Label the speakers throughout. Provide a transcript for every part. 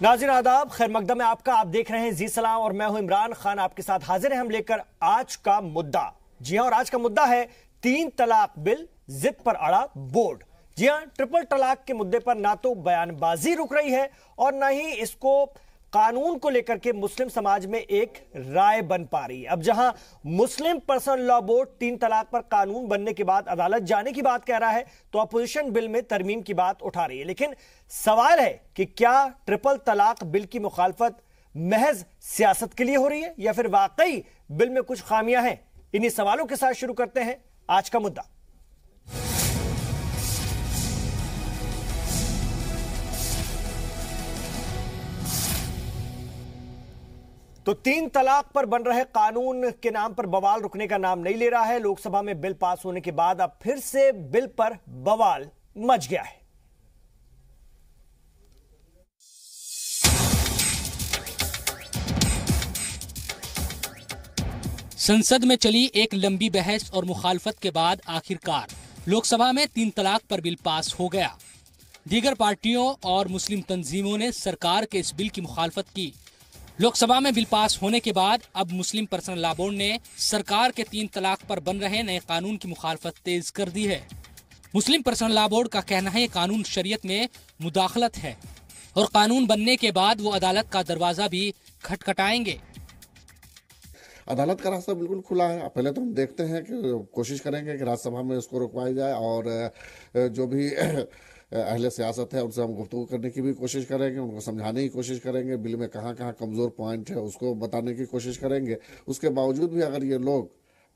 Speaker 1: नाज़रीन आदाब, खैर मकदम में आपका। आप देख रहे हैं जी सलाम और मैं हूं इमरान खान आपके साथ हाजिर हैं हम लेकर आज का मुद्दा। जी हां, और आज का मुद्दा है 3 तलाक बिल, जिद पर अड़ा बोर्ड। जी हां, ट्रिपल तलाक के मुद्दे पर ना तो बयानबाजी रुक रही है और ना ही इसको कानून को लेकर के मुस्लिम समाज में एक राय बन पा रही है। अब जहां मुस्लिम पर्सनल लॉ बोर्ड 3 तलाक पर कानून बनने के बाद अदालत जाने की बात कह रहा है, तो अपोजिशन बिल में तरमीम की बात उठा रही है। लेकिन सवाल है कि क्या ट्रिपल तलाक बिल की मुखालफत महज सियासत के लिए हो रही है या फिर वाकई बिल में कुछ खामियां हैं? इन्हीं सवालों के साथ शुरू करते हैं आज का मुद्दा। तो 3 तलाक पर बन रहे कानून के नाम पर बवाल रुकने का नाम नहीं ले रहा है। लोकसभा में बिल पास होने के बाद अब फिर से बिल पर बवाल मच गया है।
Speaker 2: संसद में चली एक लंबी बहस और मुखालफत के बाद आखिरकार लोकसभा में 3 तलाक पर बिल पास हो गया। दीगर पार्टियों और मुस्लिम तंजीमों ने सरकार के इस बिल की मुखालफत की। लोकसभा में बिल पास होने के बाद अब मुस्लिम पर्सनल लॉ बोर्ड ने सरकार के 3 तलाक पर बन रहे नए कानून की मुखालफत तेज कर दी है। मुस्लिम पर्सनल लॉ बोर्ड का कहना है कानून शरीयत में मुदाखलत है और कानून बनने के बाद वो अदालत का दरवाजा भी खटखटाएंगे।
Speaker 3: अदालत का रास्ता बिल्कुल खुला है। पहले तो हम देखते हैं कि कोशिश करेंगे कि राज्यसभा में इसको रुकवाया जाए और जो भी अहले सियासत है उनसे हम गुफ्तगू करने की भी कोशिश करेंगे, उनको समझाने की कोशिश करेंगे, बिल में कहाँ कहाँ कमज़ोर पॉइंट है उसको बताने की कोशिश करेंगे। उसके बावजूद भी अगर ये लोग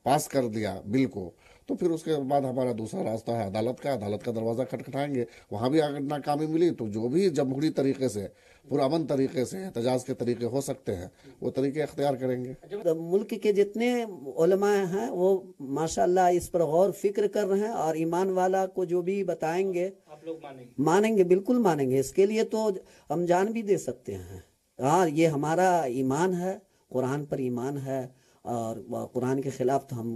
Speaker 3: पास कर दिया बिल को तो फिर उसके बाद हमारा दूसरा रास्ता है अदालत का दरवाज़ा खटखटाएंगे। वहाँ भी अगर नाकामी मिली तो जो भी जमहूरी तरीके से, पुरअमन तरीके से एहतजाज के तरीके हो सकते हैं वो तरीके अख्तियार करेंगे।
Speaker 4: मुल्क के जितने उलमा हैं वो माशाअल्लाह इस पर गौर फिक्र कर रहे हैं और ईमान वाला को जो भी बताएंगे आप लोग मानेंगे, बिल्कुल मानेंगे। इसके लिए तो हम जान भी दे सकते हैं। हाँ, ये हमारा ईमान है, कुरान पर ईमान है और कुरान के खिलाफ तो हम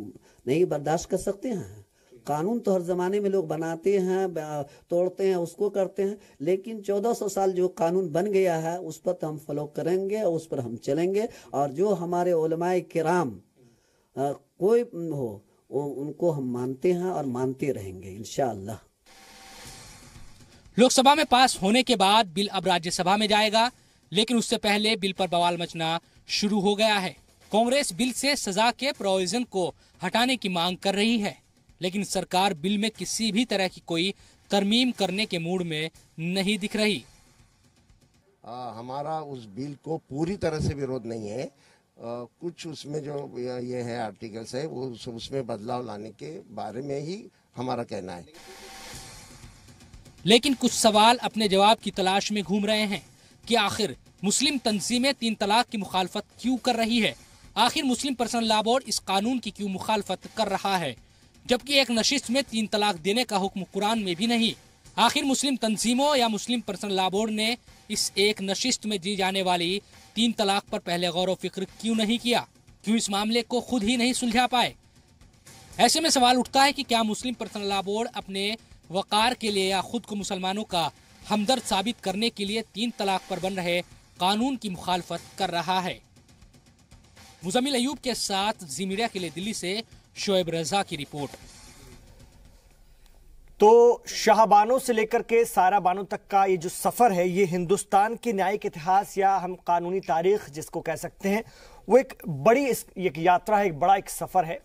Speaker 4: नहीं बर्दाश्त कर सकते हैं। कानून तो हर ज़माने में लोग बनाते हैं, तोड़ते हैं, उसको करते हैं, लेकिन 1400 साल जो कानून बन गया है उस पर तो हम फॉलो करेंगे, उस पर हम चलेंगे। और जो हमारे उलमाए किराम कोई हो उनको हम मानते हैं और मानते रहेंगे इंशाअल्लाह।
Speaker 2: लोकसभा में पास होने के बाद बिल अब राज्यसभा में जाएगा, लेकिन उससे पहले बिल पर बवाल मचना शुरू हो गया है। कांग्रेस बिल से सजा के प्रोविजन को हटाने की मांग कर रही है, लेकिन सरकार बिल में किसी भी तरह की कोई तरमीम करने के मूड में नहीं दिख रही।
Speaker 5: हमारा उस बिल को पूरी तरह से विरोध नहीं है। कुछ उसमें जो ये है आर्टिकल्स है वो उसमें बदलाव लाने के बारे में ही हमारा कहना है।
Speaker 2: लेकिन कुछ सवाल अपने जवाब की तलाश में घूम रहे हैं कि आखिर मुस्लिम तंजीमें 3 तलाक की मुखालफत क्यों कर रही है। आखिर मुस्लिम पर्सनल लॉ बोर्ड इस कानून की क्यों मुखालफत कर रहा है, जबकि एक नशिस्त में 3 तलाक देने का हुक्म कुरान में भी नहीं। आखिर मुस्लिम तंजीमों या मुस्लिम पर्सनल लॉ बोर्ड ने इस एक नशिस्त में दी जाने वाली 3 तलाक पर पहले गौर व फिक्र क्यों नहीं किया? क्यों इस मामले को खुद ही नहीं सुलझा पाए? ऐसे में सवाल उठता है कि क्या मुस्लिम पर्सनल लॉ बोर्ड अपने वकार के लिए या खुद को मुसलमानों का हमदर्द साबित करने के लिए 3 तलाक पर बन रहे कानून की मुखालफत कर रहा है? मुजम्मिल अयूब के साथ जी मीडिया के लिए दिल्ली से शोएब रजा की रिपोर्ट।
Speaker 1: तो शाहबानों से लेकर के सारा बानों तक का ये जो सफर है, ये हिंदुस्तान के न्यायिक इतिहास या हम कानूनी तारीख जिसको कह सकते हैं, वो एक बड़ी एक यात्रा है, एक बड़ा एक सफर है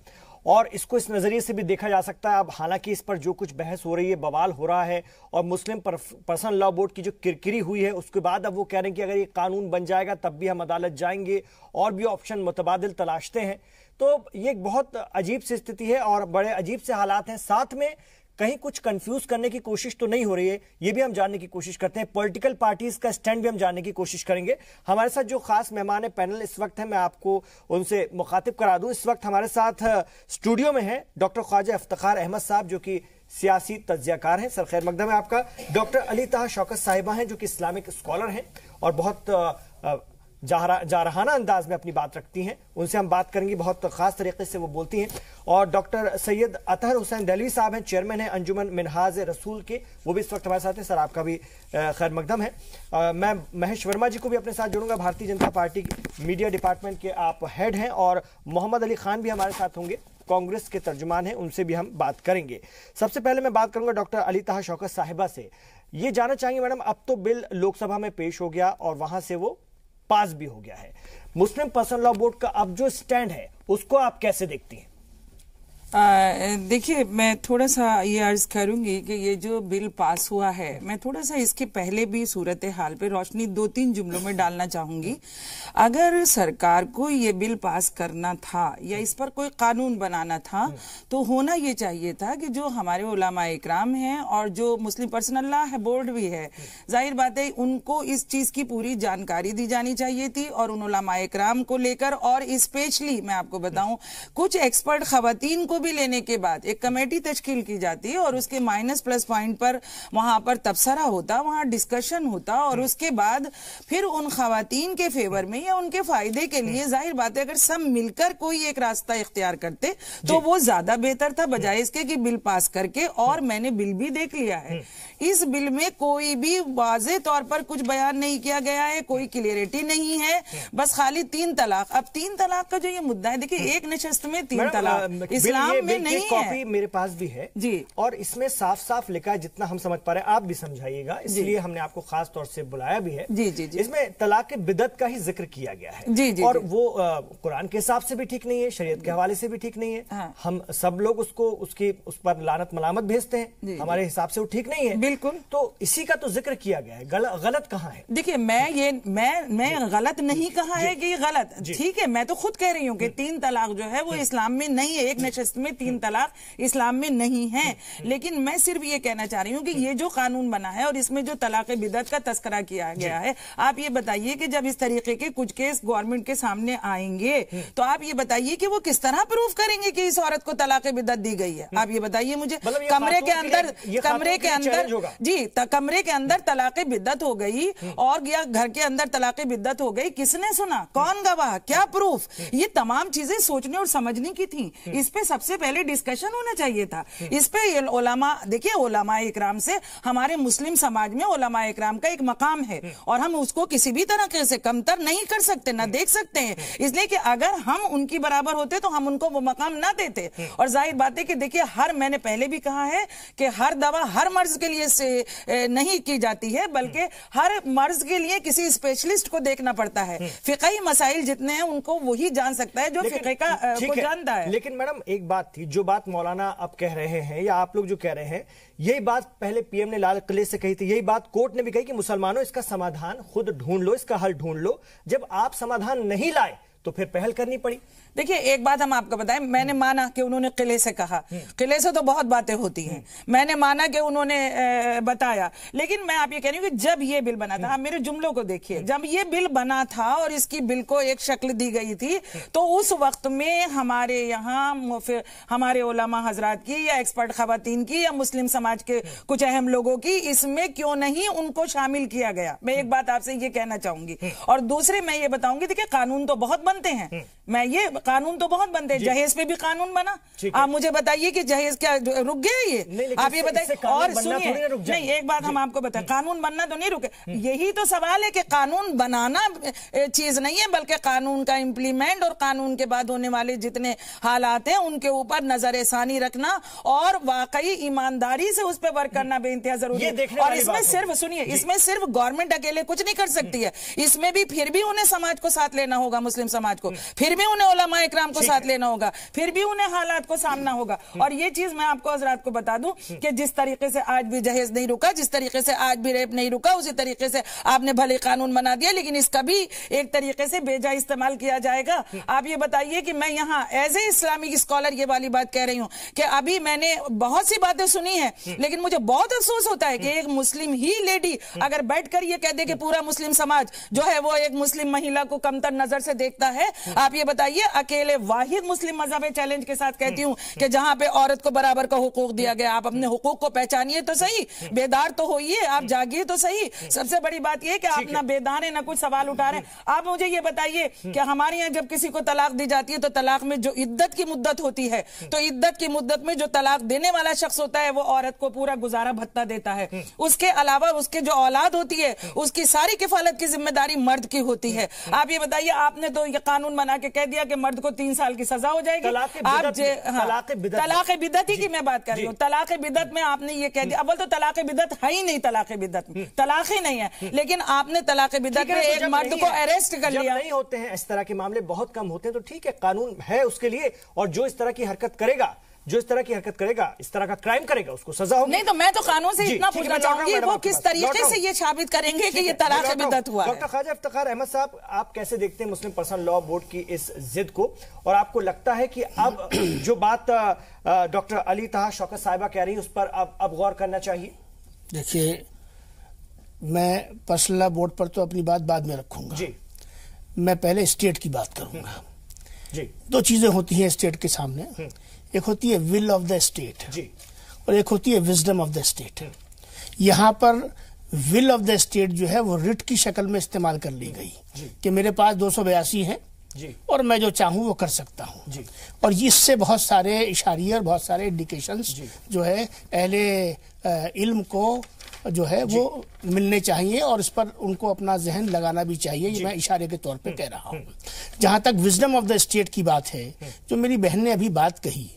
Speaker 1: और इसको इस नजरिए से भी देखा जा सकता है। अब हालांकि इस पर जो कुछ बहस हो रही है, बवाल हो रहा है और मुस्लिम पर्सनल लॉ बोर्ड की जो किरकिरी हुई है उसके बाद अब वो कह रहे हैं कि अगर ये कानून बन जाएगा तब भी हम अदालत जाएंगे और भी ऑप्शन मुतबादिल तलाशते हैं। तो ये एक बहुत अजीब सी स्थिति है और बड़े अजीब से हालात हैं। साथ में कहीं कुछ कंफ्यूज करने की कोशिश तो नहीं हो रही है, ये भी हम जानने की कोशिश करते हैं। पॉलिटिकल पार्टीज का स्टैंड भी हम जानने की कोशिश करेंगे। हमारे साथ जो खास मेहमान पैनल इस वक्त है, मैं आपको उनसे मुखातिब करा दूं। इस वक्त हमारे साथ स्टूडियो में है डॉक्टर ख्वाजा इफ्तिखार अहमद साहब जो कि सियासी तज्जियाकार हैं। सर खैर मकदम है आपका। डॉक्टर अली ताहा शौकत साहिबा हैं जो कि इस्लामिक स्कॉलर हैं और बहुत जारहाना अंदाज में अपनी बात रखती हैं। उनसे हम बात करेंगे, बहुत खास तरीके से वो बोलती हैं। और डॉक्टर सैयद अतहर हुसैन दहलवी साहब हैं, चेयरमैन हैं अंजुमन मिनहाज रसूल के, वो भी इस वक्त हमारे साथ हैं। सर आपका भी खैर मकदम है। मैं महेश वर्मा जी को भी अपने साथ जोड़ूंगा, Bharatiya Janata party media department के आप हेड हैं, और मोहम्मद अली खान भी हमारे साथ होंगे, कांग्रेस के तर्जुमान हैं, उनसे भी हम बात करेंगे। सबसे पहले मैं बात करूंगा डॉक्टर अली ताहा शौकत साहिबा से। ये जानना चाहेंगे मैडम, अब तो बिल लोकसभा में पेश हो गया और वहां से वो पास भी हो गया है, मुस्लिम पर्सनल लॉ बोर्ड का अब जो स्टैंड है उसको आप कैसे देखती हैं?
Speaker 6: देखिए, मैं थोड़ा सा ये अर्ज करूंगी कि ये जो बिल पास हुआ है, मैं थोड़ा सा इसके पहले भी सूरत हाल पे रोशनी 2-3 जुमलों में डालना चाहूंगी। अगर सरकार को ये बिल पास करना था या इस पर कोई कानून बनाना था तो होना ये चाहिए था कि जो हमारे उलमा इकराम हैं और जो मुस्लिम पर्सनल लॉ बोर्ड भी है, जाहिर बात है उनको इस चीज की पूरी जानकारी दी जानी चाहिए थी। और उन उलमा इकराम को लेकर, और स्पेशली मैं आपको बताऊं, कुछ एक्सपर्ट खवातीन को भी लेने के बाद एक कमेटी तश्कील की जाती है और उसके माइनस प्लस पॉइंट पर वहां पर तबसरा होता, वहां डिस्कशन होता, और उसके बाद फिर उन खवातीन के फेवर में या उनके फायदे के लिए, जाहिर बात है अगर सब मिलकर कोई एक रास्ता इख्तियार करते तो वो ज्यादा बेहतर था, बजाय इसके कि बिल पास करके। और मैंने बिल भी देख लिया है, इस बिल में कोई भी वाज़ेह तौर पर कुछ बयान नहीं किया गया है, कोई क्लियरिटी नहीं है, बस खाली 3 तलाक। अब 3 तलाक का जो ये मुद्दा है, देखिए एक नशस्त में 3 तलाक इस्लाम में नहीं है।
Speaker 1: कॉपी मेरे पास भी है
Speaker 6: जी, और
Speaker 1: इसमें साफ साफ लिखा है, जितना हम समझ पा रहे हैं आप भी समझाइएगा, इसलिए हमने आपको खास तौर से बुलाया भी है।
Speaker 6: जी जी जी।
Speaker 1: इसमें तलाक के बिदअत का ही जिक्र किया गया है।
Speaker 6: जी जी।
Speaker 1: और वो कुरान के हिसाब से भी ठीक नहीं है, शरीयत के हवाले से भी ठीक नहीं है।
Speaker 6: हाँ।
Speaker 1: हम सब लोग उस पर लानत मलामत भेजते हैं, हमारे हिसाब से वो ठीक नहीं है।
Speaker 6: बिल्कुल।
Speaker 1: तो इसी का तो जिक्र किया गया है, गलत कहाँ है?
Speaker 6: देखिए, मैं गलत नहीं कहा है कि गलत, ठीक है, मैं तो खुद कह रही हूँ कि 3 तलाक जो है वो इस्लाम में नहीं है, एक नशस्त में 3 तलाक इस्लाम में नहीं है। लेकिन मैं सिर्फ ये कहना चाह रही हूँ कि ये जो कानून बना है और इसमें जो तलाक बिदअत का तस्करा किया गया है, आप ये बताइए कि जब इस तरीके के कुछ केस गवर्नमेंट के सामने आएंगे तो आप ये बताइए कि वो किस तरह प्रूफ करेंगे कि इस औरत को तलाक बिदअत दी गई है? आप ये बताइए मुझे। कमरे के अंदर जी, कमरे के अंदर तलाक बिदअत हो गई और या घर के अंदर तलाक बिदअत हो गई, किसने सुना, कौन गवाह, क्या प्रूफ? ये तमाम चीजें सोचने और समझने की थी। इस पे सबसे पहले डिस्कशन होना चाहिए था। इस पे उलमा, देखिए उलमा इकराम से हमारे मुस्लिम समाज में उलमा इकराम का एक मकाम है और हम उसको किसी भी तरह से कमतर नहीं कर सकते, ना देख सकते हैं। इसलिए कि अगर हम उनकी बराबर होते तो हम उनको वो मकाम ना देते। और जाहिर बात है कि देखिए, मैंने पहले भी कहा है कि हर दवा हर मर्ज के लिए से नहीं की जाती है, बल्कि हर मर्ज के लिए किसी स्पेशलिस्ट को देखना पड़ता है। फिक़ही मसाइल जितने हैं उनको वही जान सकता है जो फिक़ह का को जानता है।
Speaker 1: लेकिन मैडम एक बात थी, जो बात मौलाना अब कह रहे हैं या आप लोग जो कह रहे हैं, यही बात पहले पीएम ने लाल किले से कही थी, यही बात कोर्ट ने भी कही कि मुसलमानों इसका समाधान खुद ढूंढ लो, इसका हल ढूंढ लो। जब आप समाधान नहीं लाए तो फिर पहल करनी पड़ी।
Speaker 6: देखिए, एक बात हम आपको बताएं, मैंने माना कि उन्होंने किले से कहा, किले से तो बहुत बातें होती हैं, मैंने माना कि उन्होंने बताया, लेकिन मैं आप ये कह रही हूँ कि जब ये बिल बना था, आप मेरे जुमलों को देखिए, जब ये बिल बना था और इसकी बिल को एक शक्ल दी गई थी, तो उस वक्त में हमारे यहाँ हमारे उलमा हजरात की या एक्सपर्ट खवातीन की या मुस्लिम समाज के कुछ अहम लोगों की इसमें क्यों नहीं उनको शामिल किया गया? मैं एक बात आपसे ये कहना चाहूंगी। और दूसरे मैं ये बताऊंगी, देखिए कानून तो बहुत बनते हैं, मैं ये कानून तो बहुत बनते हैं, जहेज पे भी कानून बना। आप मुझे बताइए कि जहेज क्या रुक गया ये? आप ये बताइए। और सुनिए, नहीं, एक बात हम आपको बताएं, कानून बनना तो नहीं रुके। यही तो सवाल है कि कानून बनाना चीज नहीं है, बल्कि कानून का इम्प्लीमेंट और कानून के बाद होने वाले जितने हालात हैं उनके ऊपर नजर-ए-सानी रखना और वाकई ईमानदारी से उस पर वर्क करना बेइंतहा जरूरी है। और इसमें सिर्फ सुनिए, इसमें सिर्फ गवर्नमेंट अकेले कुछ नहीं कर सकती है, इसमें भी फिर भी उन्हें समाज को साथ लेना होगा, मुस्लिम समाज को, फिर भी उन्हें उलमा इकराम को साथ लेना होगा, फिर भी उन्हें हालात को सामना होगा। और ये चीज मैं आपको हजरात को बता दूं कि जिस तरीके से आज भी जहेज नहीं रुका, जिस तरीके से आज भी रेप नहीं रुका, उसी तरीके से आपने भले कानून बना दिया, लेकिन इसका भी एक तरीके से बेजा इस्तेमाल किया जाएगा। आप ये बताइए कि मैं यहाँ एज ए इस्लामिक स्कॉलर ये वाली बात कह रही हूँ कि अभी मैंने बहुत सी बातें सुनी है, लेकिन मुझे बहुत अफसोस होता है कि एक मुस्लिम ही लेडी अगर बैठकर ये कह दे कि पूरा मुस्लिम समाज जो है वो एक मुस्लिम महिला को कमतर नजर से देखता है? आप ये बताइए, अकेले वाहिद मुस्लिम मजहब चैलेंज के साथ कहती हूँ कि जहां पे औरत को बराबर का हुकूक दिया गया, आप अपने हुकूक को पहचानिए तो सही, बेदार तो होइए, आप जागिए तो सही। सबसे बड़ी बात यह कि आप ना बेदार है ना कुछ सवाल उठा रहे हैं। आप मुझे ये बताइए कि हमारे यहाँ जब किसी को तलाक दी जाती है तो तलाक में जो इद्दत की मुद्दत होती है, तो इद्दत की मुद्दत में जो तलाक देने वाला शख्स होता है वो औरत को पूरा गुजारा भत्ता देता है। उसके अलावा उसके जो औलाद होती है उसकी सारी किफालत की जिम्मेदारी मर्द की होती है। आप ये बताइए, आपने तो ये कानून बना के कह दिया कि मर्द को 3 साल की सजा हो जाएगी। तलाक बिदअती की मैं बात कर रही हूँ। तलाक बिदअत में आपने ये कह दिया, अव्वल तो तलाक बिदअत है ही नहीं, तलाक बिदअत में तलाक ही नहीं है, लेकिन आपने तलाक बिदअत में एक मर्द को अरेस्ट कर लिया।
Speaker 1: नहीं होते हैं इस तरह के मामले, बहुत कम होते हैं, तो ठीक है, कानून है उसके लिए, और जो इस तरह की हरकत करेगा, इस तरह का क्राइम करेगा, उसको सजा होगी।
Speaker 6: नहीं तो मैं तो कानून से इतना पूछना चाहूंगी, वो किस तरीके से ये साबित करेंगे कि ये तलाक बिदअत हुआ है?
Speaker 1: डॉक्टर ख्वाजा इफ्तिखार अहमद साहब, आप कैसे देखते हैं मुस्लिम पर्सनल लॉ बोर्ड की इस जिद को, और आपको लगता है कि अब जो बात डॉक्टर अली तहा शौकत साहिबा कह रही है उस पर अब गौर करना चाहिए?
Speaker 7: देखिए, मैं पर्सनल लॉ बोर्ड पर तो अपनी बात बाद में रखूंगा जी। मैं पहले स्टेट की बात करूंगा जी। 2 चीजें होती हैं स्टेट के सामने, एक होती है विल ऑफ द स्टेट जी, और एक होती है विजडम ऑफ द स्टेट। यहाँ पर विल ऑफ द स्टेट जो है वो रिट की शक्ल में इस्तेमाल कर ली गई कि मेरे पास 282 है और मैं जो चाहूं वो कर सकता हूं, और इससे बहुत सारे इशारे और बहुत सारे इंडिकेशंस जो है अहले इल्म को जो है वो मिलने चाहिए, और इस पर उनको अपना जहन लगाना भी चाहिए। ये मैं इशारे के तौर पे कह रहा हूँ। जहां तक विजडम ऑफ द स्टेट की बात है, जो मेरी बहन ने अभी बात कही,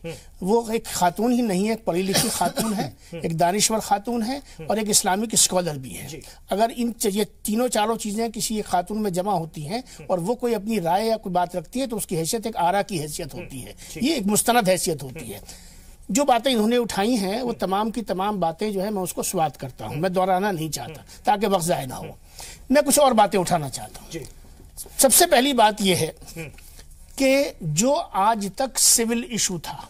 Speaker 7: वो एक खातून ही नहीं है, एक पढ़ी लिखी खातून है, एक दानिश्वर खातून है, और एक इस्लामिक स्कॉलर भी है। अगर इन ये तीनों चारों चीजें किसी एक खातून में जमा होती हैं और वो कोई अपनी राय या कोई बात रखती है, तो उसकी हैसियत एक आरा की हैसियत होती है, ये एक मुस्तनद हैसियत होती है। जो बातें इन्होंने उठाई हैं वो तमाम की तमाम बातें जो है मैं उसको स्वागत करता हूं, मैं दोहराना नहीं चाहता ताकि वक्त ज़ाया ना हो। मैं कुछ और बातें उठाना चाहता हूं। सबसे पहली बात यह है कि जो आज तक सिविल इशू था,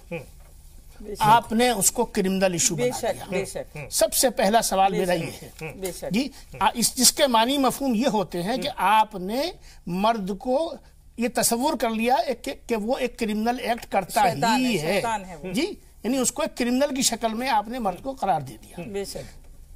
Speaker 7: आपने उसको क्रिमिनल इशू बना दिया। सबसे पहला सवाल मेरा ये है जी, जिसके मानी मफहूम ये होते हैं कि आपने मर्द को ये तस्वुर कर लिया कि वो एक क्रिमिनल एक्ट करता ही है जी, यानी उसको एक क्रिमिनल की शक्ल में आपने मर्द को करार दे दिया।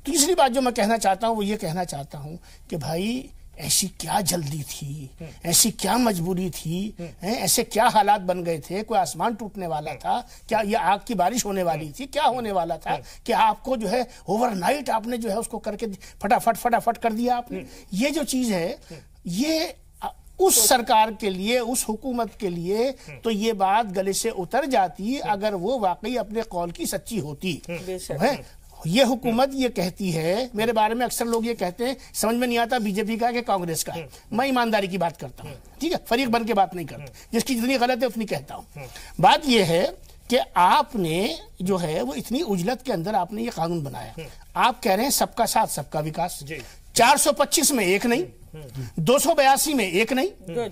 Speaker 7: तीसरी बात जो मैं कहना चाहता हूँ वो ये कहना चाहता हूँ कि भाई ऐसी क्या जल्दी थी, ऐसी क्या मजबूरी थी, ऐसे क्या हालात बन गए थे? कोई आसमान टूटने वाला था क्या? ये आग की बारिश होने वाली थी? क्या होने वाला था कि आपको जो है ओवरनाइट आपने जो है उसको करके फटाफट कर दिया आपने? ये जो चीज है, ये उस सरकार के लिए, उस हुकूमत के लिए तो ये बात गले से उतर जाती अगर वो वाकई अपने कौल की सच्ची होती है। ये हुकूमत ये कहती है, मेरे बारे में अक्सर लोग ये कहते हैं, समझ में नहीं आता बीजेपी का कि कांग्रेस का है। मैं ईमानदारी की बात करता हूँ, ठीक है, फरीक बन के बात नहीं करता, जिसकी जितनी गलत है उतनी कहता हूँ। बात ये है कि आपने जो है वो इतनी उजलत के अंदर आपने ये कानून बनाया। आप कह रहे हैं सबका साथ सबका विकास, 425 में एक नहीं, 282 में एक नहीं।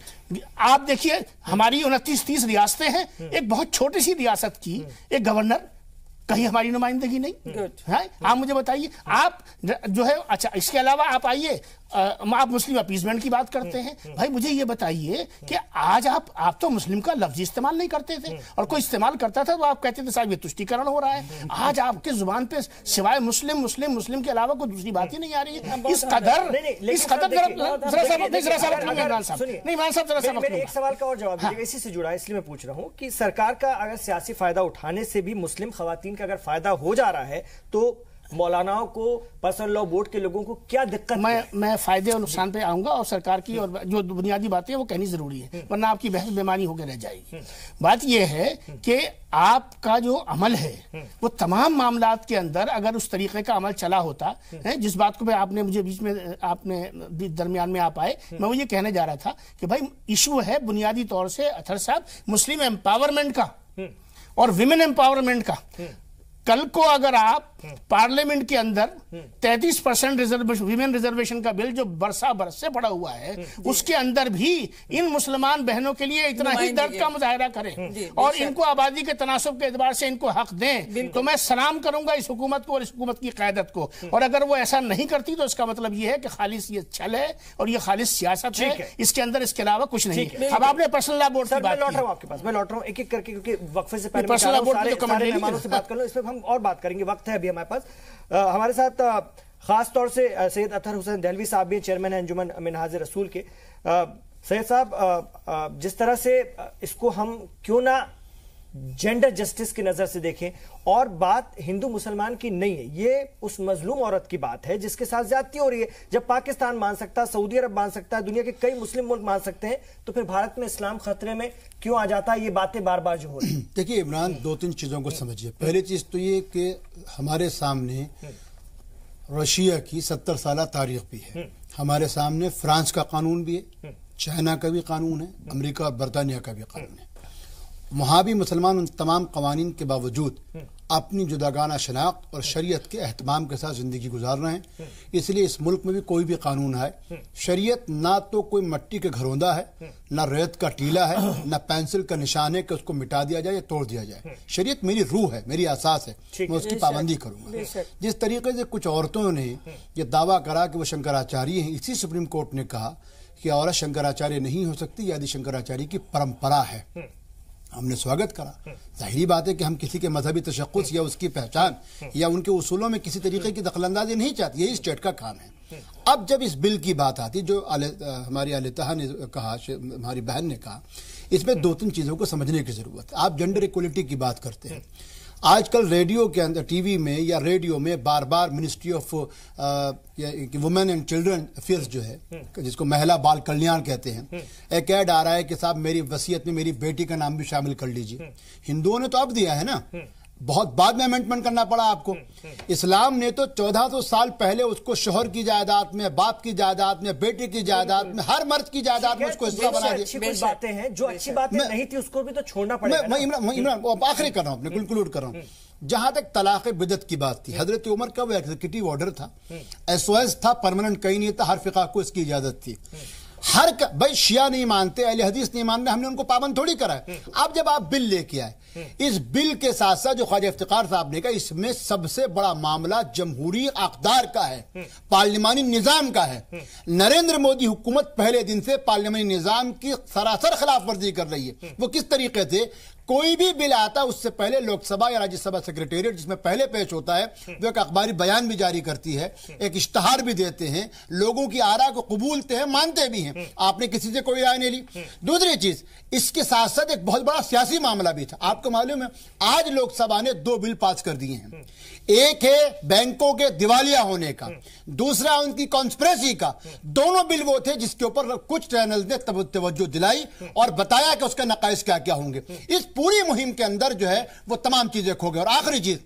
Speaker 7: आप देखिए हमारी 29-30 रियासतें हैं, एक बहुत छोटी सी रियासत की एक गवर्नर, कहीं हमारी नुमाइंदगी नहीं है। आप मुझे बताइए, आप जो है, अच्छा इसके अलावा आप आइए, आप मुस्लिम अपीजमेंट की बात करते हैं। भाई मुझे ये बताइए कि आज आप तो मुस्लिम का लफ्ज इस्तेमाल नहीं करते थे, और कोई इस्तेमाल करता था तो आप कहते थे साहब ये तुष्टीकरण हो रहा है। आज आपके जुबान पे सिवाय मुस्लिम मुस्लिम मुस्लिम के अलावा कोई दूसरी बात ही नहीं आ रही है। इस कदर
Speaker 1: एक सवाल का और जवाब दीजिएगा, इसी से जुड़ा है, इसलिए मैं पूछ रहा हूँ कि सरकार का अगर सियासी फायदा उठाने से भी मुस्लिम खवातीन का अगर फायदा हो जा रहा है तो मौलानाओं को, पर्सनल लॉ बोर्ड के लोगों को क्या दिक्कत?
Speaker 7: मैं फायदे और नुकसान पे आऊंगा, और सरकार की और जो बुनियादी बातें हैं वो कहनी जरूरी है, वरना आपकी बहस बेमानी होकर रह जाएगी। बात यह है कि आपका जो अमल है वो तमाम मामलात के अंदर अगर उस तरीके का अमल चला होता है, जिस बात को आपने मुझे बीच में आपने दरमियान में आप आए, मैं वो ये कहने जा रहा था कि भाई इशू है बुनियादी तौर से अथर साहब मुस्लिम एम्पावरमेंट का और विमेन एम्पावरमेंट का। कल को अगर आप पार्लियामेंट के अंदर 33% रिजर्वेशन, विमेन रिजर्वेशन का बिल जो बरस से पड़ा हुआ है, उसके अंदर भी इन मुसलमान बहनों के लिए इतना ही दर्द का मुजाहरा करें और इनको आबादी के तनासब के एतबार से इनको हक दें, तो मैं सलाम करूंगा इस हुकूमत को और इस हुकूमत की क़यादत को। और अगर वो ऐसा नहीं करती तो इसका मतलब ये है कि खालिस ये छल है और ये खालिस सियासत है, इसके अंदर इसके अलावा कुछ नहीं है। अब आपने पर्सनल लॉ बोर्ड की बात,
Speaker 1: लौट रहा हूं आपके पास, मैं लौट रहा हूं एक एक करके, क्योंकि वक्फे से पहले
Speaker 7: पर्सनल लॉ बोर्ड
Speaker 1: सारे मेहमानों से बात कर लो, इस पर हम और बात करेंगे, वक्त है अभी हमारे पास। हमारे साथ खास तौर से सैयद अतहर हुसैन दहलवी साहब भी चेयरमैन है अंजुमन मिनहाज रसूल के। सैयद साहब, जिस तरह से इसको हम क्यों ना जेंडर जस्टिस की नजर से देखें, और बात हिंदू मुसलमान की नहीं है, ये उस मजलूम औरत की बात है जिसके साथ ज्यादती हो रही है। जब पाकिस्तान मान सकता है, सऊदी अरब मान सकता है, दुनिया के कई मुस्लिम मुल्क मान सकते हैं, तो फिर भारत में इस्लाम खतरे में क्यों आ जाता है? ये बातें बार बार जो हो रही है।
Speaker 8: देखिए इमरान, दो तीन चीजों को समझिए। पहली चीज तो ये कि हमारे सामने रशिया की 70 साल तारीख भी है, हमारे सामने फ्रांस का कानून भी है, चाइना का भी कानून है, अमेरिका और बरतानिया का भी कानून है। वहां भी मुसलमान उन तमाम कवानीन के बावजूद अपनी जुदागाना शनाख्त और शरीयत के एहतमाम के साथ जिंदगी गुजार रहे हैं। इसलिए इस मुल्क में भी कोई भी कानून है, शरीयत ना तो कोई मट्टी के घरौंदा है, ना रेत का टीला है, ना पेंसिल का निशान है कि उसको मिटा दिया जाए या तोड़ दिया जाए। शरीयत मेरी रूह है, मेरी आसास है, मैं उसकी पाबंदी करूंगा। जिस तरीके से कुछ औरतों ने यह दावा करा कि वो शंकराचार्य हैं, इसी सुप्रीम कोर्ट ने कहा कि औरत शंकराचार्य नहीं हो सकती, यदि शंकराचार्य की परंपरा है। हमने स्वागत करा। जाहिरी बात है कि हम किसी के मजहबी तशक्कुस या उसकी पहचान या उनके उसूलों में किसी तरीके की दखलंदाजी नहीं चाहती, यही स्टेट का काम है। अब जब इस बिल की बात आती, जो हमारी अलितहा ने कहा, हमारी बहन ने कहा, इसमें दो तीन चीजों को समझने की जरूरत है। आप जेंडर इक्वलिटी की बात करते हैं, आजकल रेडियो के अंदर, टीवी में या रेडियो में बार बार ministry of women and children affairs जो है, जिसको महिला बाल कल्याण कहते हैं, एक ऐड आ रहा है कि साहब मेरी वसीयत में मेरी बेटी का नाम भी शामिल कर लीजिए। हिंदुओं ने तो अब दिया है ना, बहुत बाद में अमेंडमेंट करना पड़ा आपको। इस्लाम ने तो 1400 साल पहले उसको शोहर की जायदाद में, बाप की जायदाद में, बेटे की जायदाद में, हर मर्द की जायदाद में उसको हिस्सा बना दिया।
Speaker 1: कुछ बातें हैं जो अच्छी बातें नहीं थी, उसको भी तो छोड़ना पड़ेगा।
Speaker 8: मैं इमरान आखिरी कर रहा हूं, अपने कंक्लूड कर रहा हूं। जहां तक तलाक बिदत की बात थी, हजरत उमर का वो एग्जीक्यूटिव ऑर्डर था, एसओएस था, परमानेंट कहीं नहीं था, हर फिका को इसकी इजाजत थी। हर भाई शिया नहीं मानते, अहले हदीस नहीं मानते, हमने उनको पाबंद थोड़ी करा है। अब जब आप बिल लेके आए, इस बिल के साथ साथ जो ख्वाजा इफ्तिखार साहब ने कहा, इसमें सबसे बड़ा मामला जमहूरी अक़दार का है, पार्लिमानी निजाम का है। नरेंद्र मोदी हुकूमत पहले दिन से पार्लियामानी निजाम की सरासर खिलाफ वर्जी कर रही है। वो किस तरीके से, कोई भी बिल आता उससे पहले लोकसभा या राज्यसभा सेक्रेटेरिएट जिसमें पहले पेश होता है, वो एक अखबारी बयान भी जारी करती है, एक इश्तहार भी देते हैं, लोगों की आरा को कबूलते हैं, मानते भी हैं। आपने किसी से कोई राय नहीं ली। दूसरी चीज, इसके साथ साथ एक बहुत बड़ा सियासी मामला भी था। आपको मालूम है आज लोकसभा ने 2 बिल पास कर दिए हैं। एक है बैंकों के दिवालिया होने का, दूसरा उनकी कॉन्स्पिरेसी का। दोनों बिल वो थे जिसके ऊपर कुछ चैनल ने तवज्जो दिलाई और बताया कि उसका नकाइस क्या क्या होंगे। इस पूरी मुहिम के अंदर जो है वो तमाम चीजें खो गई। और आखिरी चीज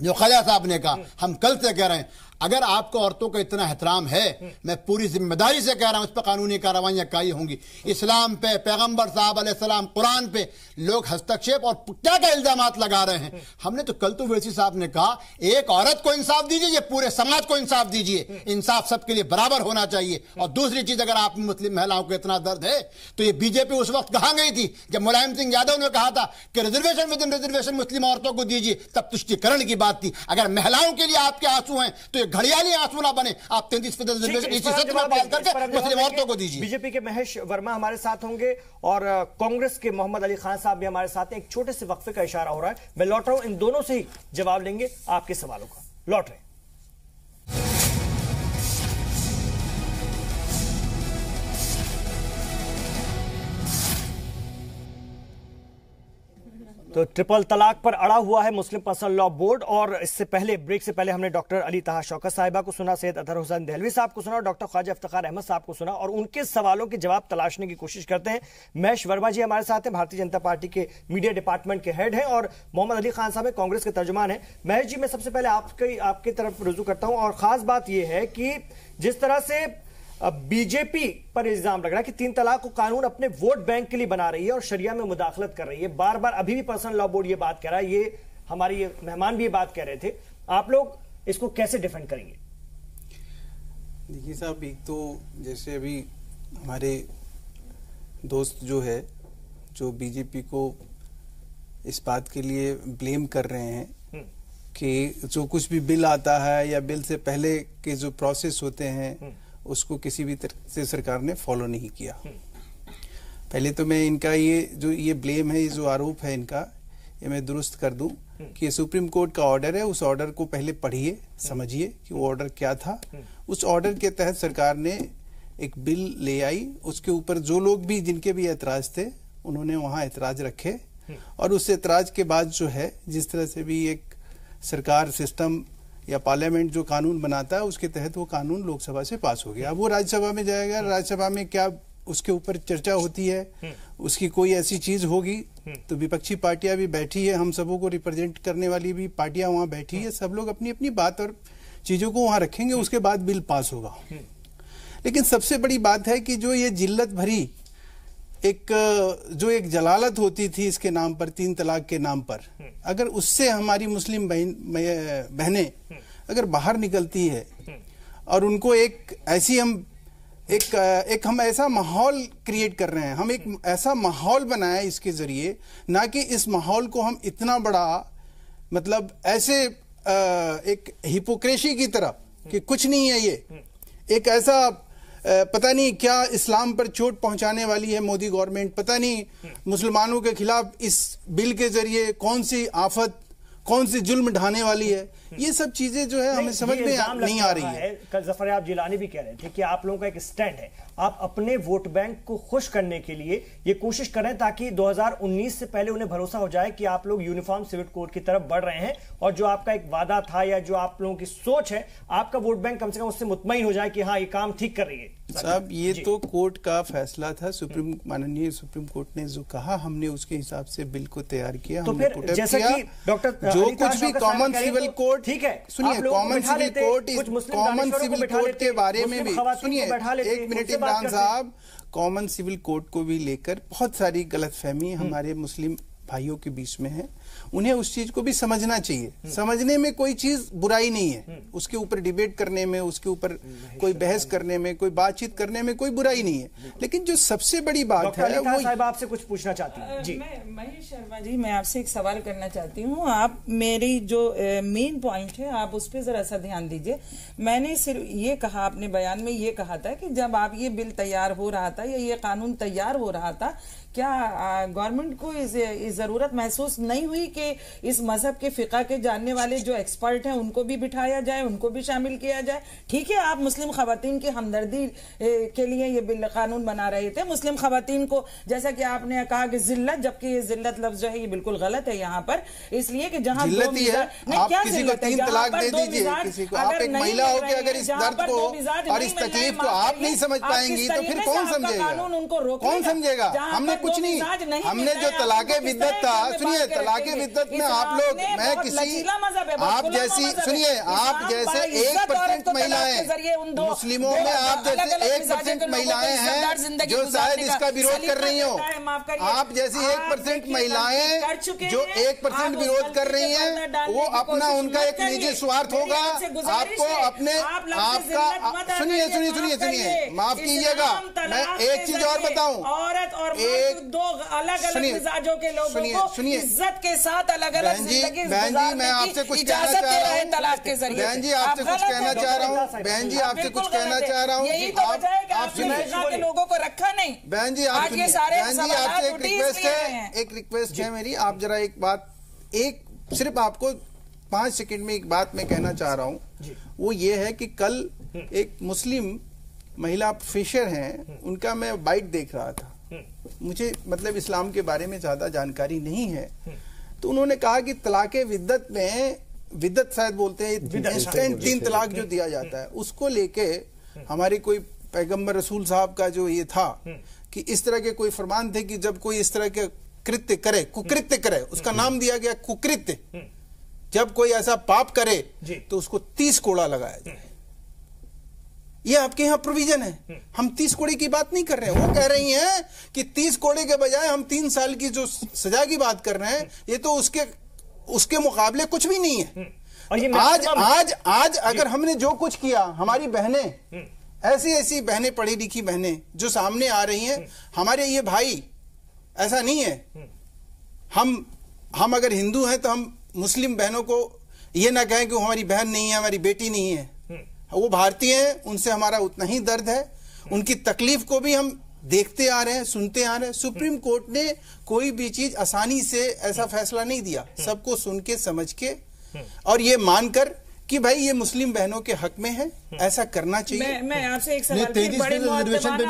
Speaker 8: जो ख्वाजा साहब ने कहा, हम कल से कह रहे हैं, अगर आपको औरतों का इतना एहतराम है, मैं पूरी जिम्मेदारी से कह रहा हूं, इस पर कानूनी कार्रवाइयां कायम होंगी। इस्लाम पे, पैगंबर साहब अलैहिस्सलाम, कुरान पे लोग हस्तक्षेप और क्या क्या इल्जामात लगा रहे हैं। हमने तो कल तो वैसी साहब ने कहा, एक औरत को इंसाफ दीजिए, ये पूरे समाज को इंसाफ दीजिए, इंसाफ सबके लिए बराबर होना चाहिए। और दूसरी चीज, अगर आप मुस्लिम महिलाओं को इतना दर्द है तो ये बीजेपी उस वक्त कहां गई थी जब मुलायम सिंह यादव ने कहा था कि रिजर्वेशन विद इन रिजर्वेशन मुस्लिम औरतों को दीजिए, तब तुष्टिकरण की बात थी। अगर महिलाओं के लिए आपके आंसू हैं तो घड़ियाली आंसू ना बने, आप 33% रिजर्वेशन इसी सत्र में पास करके मुस्लिम औरतों को दीजिए।
Speaker 1: बीजेपी के महेश वर्मा हमारे साथ होंगे और कांग्रेस के मोहम्मद अली खान साहब भी हमारे साथ हैं। एक छोटे से वक्फे का इशारा हो रहा है, मैं लौट रहा हूं, इन दोनों से ही जवाब लेंगे आपके सवालों का। लौट रहे हैं। तो ट्रिपल तलाक पर अड़ा हुआ है मुस्लिम पर्सनल लॉ बोर्ड। और इससे पहले, ब्रेक से पहले हमने डॉक्टर अली तहा शौकत साहिबा को सुना, सैयद अतहर हुसैन दहलवी साहब को सुना और डॉक्टर ख्वाजा इफ्तिखार अहमद साहब को सुना, और उनके सवालों के जवाब तलाशने की कोशिश करते हैं। महेश वर्मा जी हमारे साथ हैं, भारतीय जनता पार्टी के मीडिया डिपार्टमेंट के हेड हैं, और मोहम्मद अली खान साहब कांग्रेस के तर्जुमान हैं। महेश जी, मैं सबसे पहले आपकी तरफ रुजू करता हूं, और खास बात यह है कि जिस तरह से बीजेपी पर इल्जाम लग रहा है कि 3 तलाक को कानून अपने वोट बैंक के लिए बना रही है और शरिया में मुदाखलत कर रही है, बार बार अभी भी पर्सनल लॉ बोर्ड ये बात कह रहा है, ये हमारी मेहमान भी ये बात कह रहे थे। आप लोग इसको कैसे डिफेंड करेंगे?
Speaker 9: देखिए साहब, एक तो जैसे अभी हमारे दोस्त जो है, जो बीजेपी को इस बात के लिए ब्लेम कर रहे हैं कि जो कुछ भी बिल आता है या बिल से पहले के जो प्रोसेस होते हैं उसको किसी भी तरह से सरकार ने फॉलो नहीं किया। पहले तो मैं इनका ये ब्लेम है, ये जो आरोप है इनका, ये मैं दुरुस्त कर दूं कि ये सुप्रीम कोर्ट का ऑर्डर है। उस ऑर्डर को पहले पढ़िए, समझिए कि वो ऑर्डर क्या था। उस ऑर्डर के तहत सरकार ने एक बिल ले आई, उसके ऊपर जो लोग भी, जिनके भी ऐतराज थे, उन्होंने वहां ऐतराज रखे और उस ऐतराज के बाद जो है, जिस तरह से भी एक सरकार सिस्टम या पार्लियामेंट जो कानून बनाता है उसके तहत वो कानून लोकसभा से पास हो गया। अब वो राज्यसभा में जाएगा, राज्यसभा में क्या उसके ऊपर चर्चा होती है, उसकी कोई ऐसी चीज होगी तो विपक्षी पार्टियां भी बैठी है, हम सबों को रिप्रेजेंट करने वाली भी पार्टियां वहां बैठी है, सब लोग अपनी अपनी बात और चीजों को वहां रखेंगे, उसके बाद बिल पास होगा। लेकिन सबसे बड़ी बात है कि जो ये जिल्लत भरी एक जलालत होती थी इसके नाम पर, 3 तलाक के नाम पर, अगर उससे हमारी मुस्लिम बहनें अगर बाहर निकलती है और उनको हम ऐसा माहौल क्रिएट कर रहे हैं, हम एक ऐसा माहौल बनाया इसके जरिए, ना कि इस माहौल को हम इतना बड़ा मतलब ऐसे एक हिपोक्रेसी की तरह कि कुछ नहीं है, ये एक ऐसा पता नहीं क्या इस्लाम पर चोट पहुंचाने वाली है मोदी गवर्नमेंट, पता नहीं मुसलमानों के खिलाफ इस बिल के जरिए कौन सी आफत, कौन सी जुल्म ढाने वाली है, ये सब चीजें जो है हमें समझ में नहीं आ रही है।
Speaker 1: कल ज़फ़रयाब जिलानी भी कह रहे थे कि आप लोगों का एक स्टैंड है, आप अपने वोट बैंक को खुश करने के लिए ये कोशिश करें ताकि 2019 से पहले उन्हें भरोसा हो जाए कि आप लोग यूनिफॉर्म सिविल कोड की तरफ बढ़ रहे हैं और जो आपका एक वादा था या जो आप लोगों की सोच है, आपका वोट बैंक कम से कम उससे मुतमईन हो जाए कि हाँ ये काम ठीक कर रही है।
Speaker 9: साहब, ये तो कोर्ट का फैसला था, माननीय सुप्रीम कोर्ट ने जो कहा, हमने उसके हिसाब से बिल को तैयार किया।
Speaker 1: तो फिर जैसा कि डॉक्टर
Speaker 9: जो कुछ भी कॉमन सिविल कोड,
Speaker 1: ठीक है,
Speaker 9: सुनिए, कॉमन सिविल कोड के बारे में भी सुनिए, एक मिनट इमरान साहब, कॉमन सिविल कोड को भी लेकर बहुत सारी गलतफहमी हमारे मुस्लिम भाइयों के बीच में है, उन्हें उस चीज को भी समझना चाहिए। समझने में कोई चीज बुराई नहीं है, उसके ऊपर डिबेट करने में, उसके ऊपर कोई बहस करने में, कोई बातचीत करने में कोई बुराई नहीं है। लेकिन जो सबसे बड़ी बात है वो,
Speaker 1: साहिब आपसे कुछ पूछना चाहती हूँ जी।
Speaker 6: महेश शर्मा जी, मैं आपसे एक सवाल करना चाहती हूँ। आप मेरी जो मेन पॉइंट है आप उस पर जरा सा ध्यान दीजिए। मैंने सिर्फ ये कहा, अपने बयान में ये कहा था कि जब आप ये बिल तैयार हो रहा था या ये कानून तैयार हो रहा था, क्या गवर्नमेंट को इस जरूरत महसूस नहीं हुई कि इस मजहब के फिका के जानने वाले जो एक्सपर्ट हैं उनको भी बिठाया जाए, उनको भी शामिल किया जाए? ठीक है, आप मुस्लिम खवातीन की हमदर्दी के लिए ये बिल कानून बना रहे थे, मुस्लिम खवातीन को, जैसा कि आपने कहा कि जिल्लत, जबकि ये जिल्लत लफ्ज जो है ये बिल्कुल गलत है यहाँ पर, इसलिए कि जहाँ
Speaker 9: आप किसी को 3 तलाक दे दीजिए, किसी को, आप एक महिला हो के अगर इस दर्द को और इस तकलीफ को आप नहीं समझ पाएंगी तो फिर कौन समझेगा? कौन समझेगा? हमने कुछ नहीं, हमने जो तलाके विद्दत था, सुनिए, तलाके विद्दत में आप लोग, मैं किसी, आप जैसी, सुनिए, आप जैसे 1% महिलाएं, मुस्लिमों में आप जैसे 1% महिलाएं हैं जो शायद इसका विरोध कर रही हो, आप जैसी 1% महिलाएं जो 1% विरोध कर रही हैं, वो अपना, उनका एक निजी स्वार्थ होगा, आपको अपने, आपका, सुनिए, माफ कीजिएगा, मैं एक चीज और बताऊं,
Speaker 6: औरत और दो अलग-अलग मिजाजों के लोगों को इज्जत के साथ अलग-अलग जिंदगी गुजारने की
Speaker 9: मैं आपसे कुछ
Speaker 6: इजाजत दे रहे हैं तलाक के जरिए।
Speaker 9: बहन जी, आपसे कुछ कहना चाह रहा हूँ, बहन जी, आपसे कुछ कहना चाह रहा हूँ।
Speaker 6: यही तो वजह है कि आपने के लोगों को रखा नहीं।
Speaker 9: बहन जी,
Speaker 6: आज ये सारे
Speaker 9: आपसे एक रिक्वेस्ट है मेरी, आप जरा एक बात, एक सिर्फ आपको 5 सेकंड में एक बात मैं कहना चाह रहा हूँ, वो ये है कि कल एक मुस्लिम महिला प्रोफेसर हैं, उनका मैं बाइट देख रहा था, मुझे मतलब इस्लाम के बारे में ज्यादा जानकारी नहीं है, तो उन्होंने कहा कि तलाके विद्दत में, विद्दत शायद बोलते हैं, इंस्टेंट 3 तलाक जो दिया जाता है, उसको लेके हमारे कोई पैगंबर रसूल साहब का जो ये था कि इस तरह के कोई फरमान थे कि जब कोई इस तरह के कृत्य करे, कुकृत्य करे, उसका नाम दिया गया कुकृत्य, जब कोई ऐसा पाप करे तो उसको 30 कोड़ा लगाया जाए। ये आपके यहाँ प्रोविजन है, हम 30 कोड़े की बात नहीं कर रहे हैं। वो कह रही हैं कि 30 कोड़े के बजाय हम 3 साल की जो सजा की बात कर रहे हैं, ये तो उसके मुकाबले कुछ भी नहीं है।
Speaker 1: और ये
Speaker 9: आज अगर हमने जो कुछ किया, हमारी बहनें, ऐसी ऐसी बहनें, पढ़ी लिखी बहनें जो सामने आ रही हैं, हमारे ये भाई, ऐसा नहीं है हम अगर हिंदू हैं तो हम मुस्लिम बहनों को ये ना कहें कि वो हमारी बहन नहीं है, हमारी बेटी नहीं है, वो भारतीय हैं, उनसे हमारा उतना ही दर्द है, उनकी तकलीफ को भी हम देखते आ रहे हैं, सुनते आ रहे हैं। सुप्रीम कोर्ट ने कोई भी चीज आसानी से ऐसा फैसला नहीं दिया, सबको सुन के समझ के और ये मानकर कि भाई ये मुस्लिम बहनों के हक में है, ऐसा करना चाहिए।
Speaker 6: मैं आपसे एक सवाल
Speaker 8: पे भी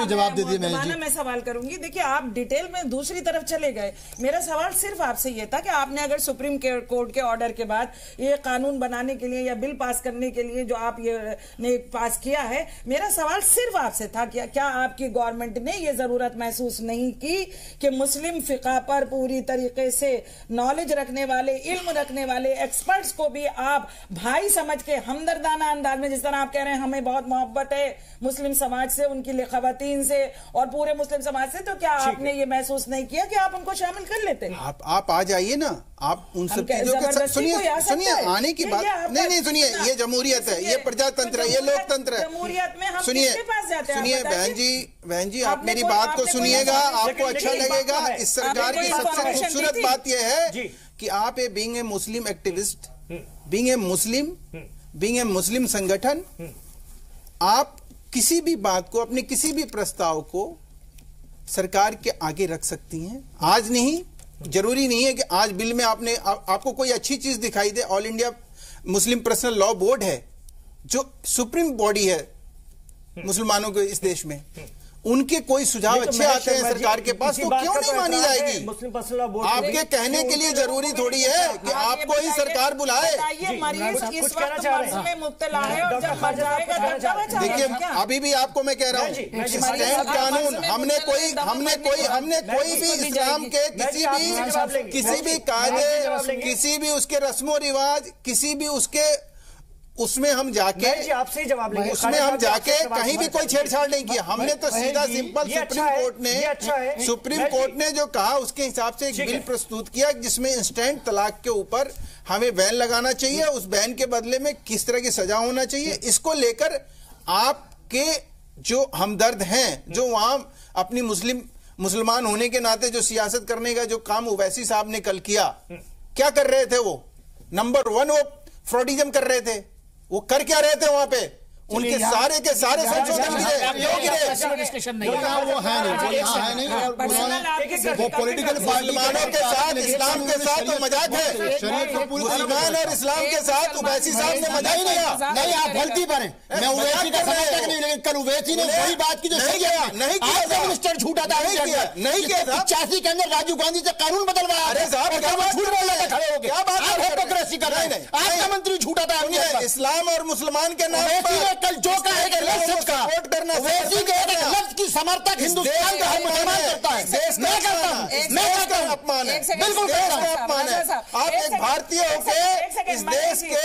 Speaker 8: जवाब दे दिए
Speaker 6: मैं सवाल करूंगी। देखिए, आप डिटेल में दूसरी तरफ चले गए। मेरा सवाल सिर्फ आपसे ये था कि आपने अगर सुप्रीम कोर्ट के ऑर्डर के बाद ये कानून बनाने के लिए या बिल पास करने के लिए जो आप ये ने पास किया है, मेरा सवाल सिर्फ आपसे था कि क्या आपकी गवर्नमेंट ने ये जरूरत महसूस नहीं की कि मुस्लिम फिका पर पूरी तरीके से नॉलेज रखने वाले, इल्म रखने वाले एक्सपर्ट्स को भी आप भाई समझ के हमदर्दाना अंदाज में, जिस तरह आप कह रहे हैं हमें बहुत मोहब्बत है मुस्लिम समाज से, उनकी खवातीन से और पूरे मुस्लिम समाज से, तो क्या आपने ये महसूस नहीं किया कि आप उनको शामिल कर लेते हैं?
Speaker 9: आप आ जाइए ना, आप उन सब चीजों के सुनिए आने की बात नहीं, सुनिए, ये जमहूरियत है, ये प्रजातंत्र है, ये लोकतंत्र है।
Speaker 6: जमहूरियत में हम
Speaker 9: सुनिए बहन जी, आप मेरी बात को सुनिएगा, आपको अच्छा लगेगा। इस सरकार की सबसे खूबसूरत बात यह है कि आप a being a Muslim activist, being a Muslim संगठन, आप किसी भी बात को, अपने किसी भी प्रस्ताव को सरकार के आगे रख सकती हैं। आज नहीं, जरूरी नहीं है कि आज बिल में आपको कोई अच्छी चीज दिखाई दे। All India Muslim personal law board है जो सुप्रीम बॉडी है मुसलमानों के इस देश में, उनके कोई सुझाव अच्छे आते हैं सरकार के पास, तो क्यों नहीं मानी जाएगी?
Speaker 1: मुस्लिम पर्सनल लॉ बोर्ड
Speaker 9: आपके कहने के लिए जरूरी थोड़ी है कि आपको ही सरकार बुलाए। देखिए, अभी भी आपको मैं कह रहा हूँ, स्टैंड कानून, हमने कोई भी इस्लाम के किसी भी कायदे, किसी भी उसके रस्मो रिवाज, किसी भी उसके उसमें हम जाके
Speaker 1: आपसे ही जवाब लेंगे,
Speaker 9: उसमें हम जाके कहीं भी कोई छेड़छाड़ नहीं किया। हमने तो सीधा सिंपल सुप्रीम कोर्ट ने जो कहा उसके हिसाब से एक बिल प्रस्तुत किया जिसमें इंस्टेंट तलाक के ऊपर हमें बैन लगाना चाहिए, उस बैन के बदले में किस तरह की सजा होना चाहिए। इसको लेकर आपके जो हमदर्द हैं, जो वहां अपनी मुसलमान होने के नाते जो सियासत करने का जो काम ओवैसी साहब ने कल किया, क्या कर रहे थे? वो नंबर 1 वो फ्रॉडिज्म कर रहे थे। वो कर क्या रहे थे वहां पे? उनके सारे के सारे संशोधन
Speaker 8: वो पॉलिटिकल
Speaker 9: मुसलमानों के साथ, इस्लाम के साथ तो मजाक है। मुसलमान और इस्लाम के साथ उवैसी साहब ने मजाक किया।
Speaker 8: नहीं, आप गलती पर हैं। मैं उवैसी का समर्थक नहीं, लेकिन कल उवैसी ने वही बात की जो सही है।
Speaker 9: नहीं,
Speaker 8: मिनिस्टर झूठा था, नहीं किया था। 85 के अंदर राजीव गांधी से कानून बदलवाया।
Speaker 9: अरे साहब,
Speaker 8: झूठ बोल रहे थे खड़े होकर। क्या बात है? हिपोक्रेसी कर रहे हैं। आपका मंत्री झूठा था।
Speaker 9: इस्लाम और मुसलमान के नाम पर
Speaker 8: कल जो कहेगा लफ्ज का सपोर्ट करना, वैसी लफ्ज की समर्थक हिंदुस्तान का हर मुसलमान करता है। मैं करता हूं, मैं करता हूं।
Speaker 9: अपमान है,
Speaker 8: बिल्कुल
Speaker 9: अपमान है। आप एक भारतीय होकर इस देश के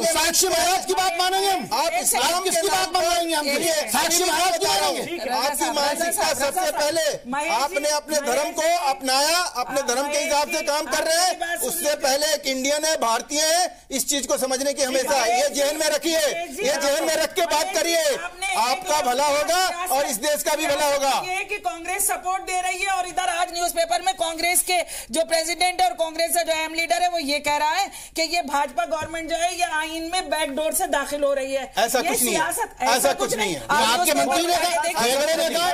Speaker 8: साक्षी महाराज की बात मानेंगे हम?
Speaker 9: आप इस्लाम
Speaker 8: किसकी बात मानेंगे हम? साक्षी महाराज की मानेंगे?
Speaker 9: आपकी मानसिकता सबसे पहले आपने अपने धर्म को अपनाया, अपने धर्म के हिसाब से काम कर रहे हैं। उससे पहले एक इंडियन है, भारतीय है, इस चीज को समझने की हमेशा ये जेहन में रखिए, ये जेहन में रख के बात करिए। आपका भला होगा और इस देश का भी भला होगा।
Speaker 6: ये कि कांग्रेस सपोर्ट दे रही है और इधर आज न्यूज़पेपर में कांग्रेस के जो प्रेसिडेंट है और कांग्रेस का जो अहम लीडर है वो ये कह रहा है कि ये भाजपा गवर्नमेंट जो है ये आइन में बैकडोर से दाखिल हो रही है।
Speaker 9: ऐसा कुछ नहीं है, ऐसा कुछ नहीं है।
Speaker 8: आपके मंत्री ने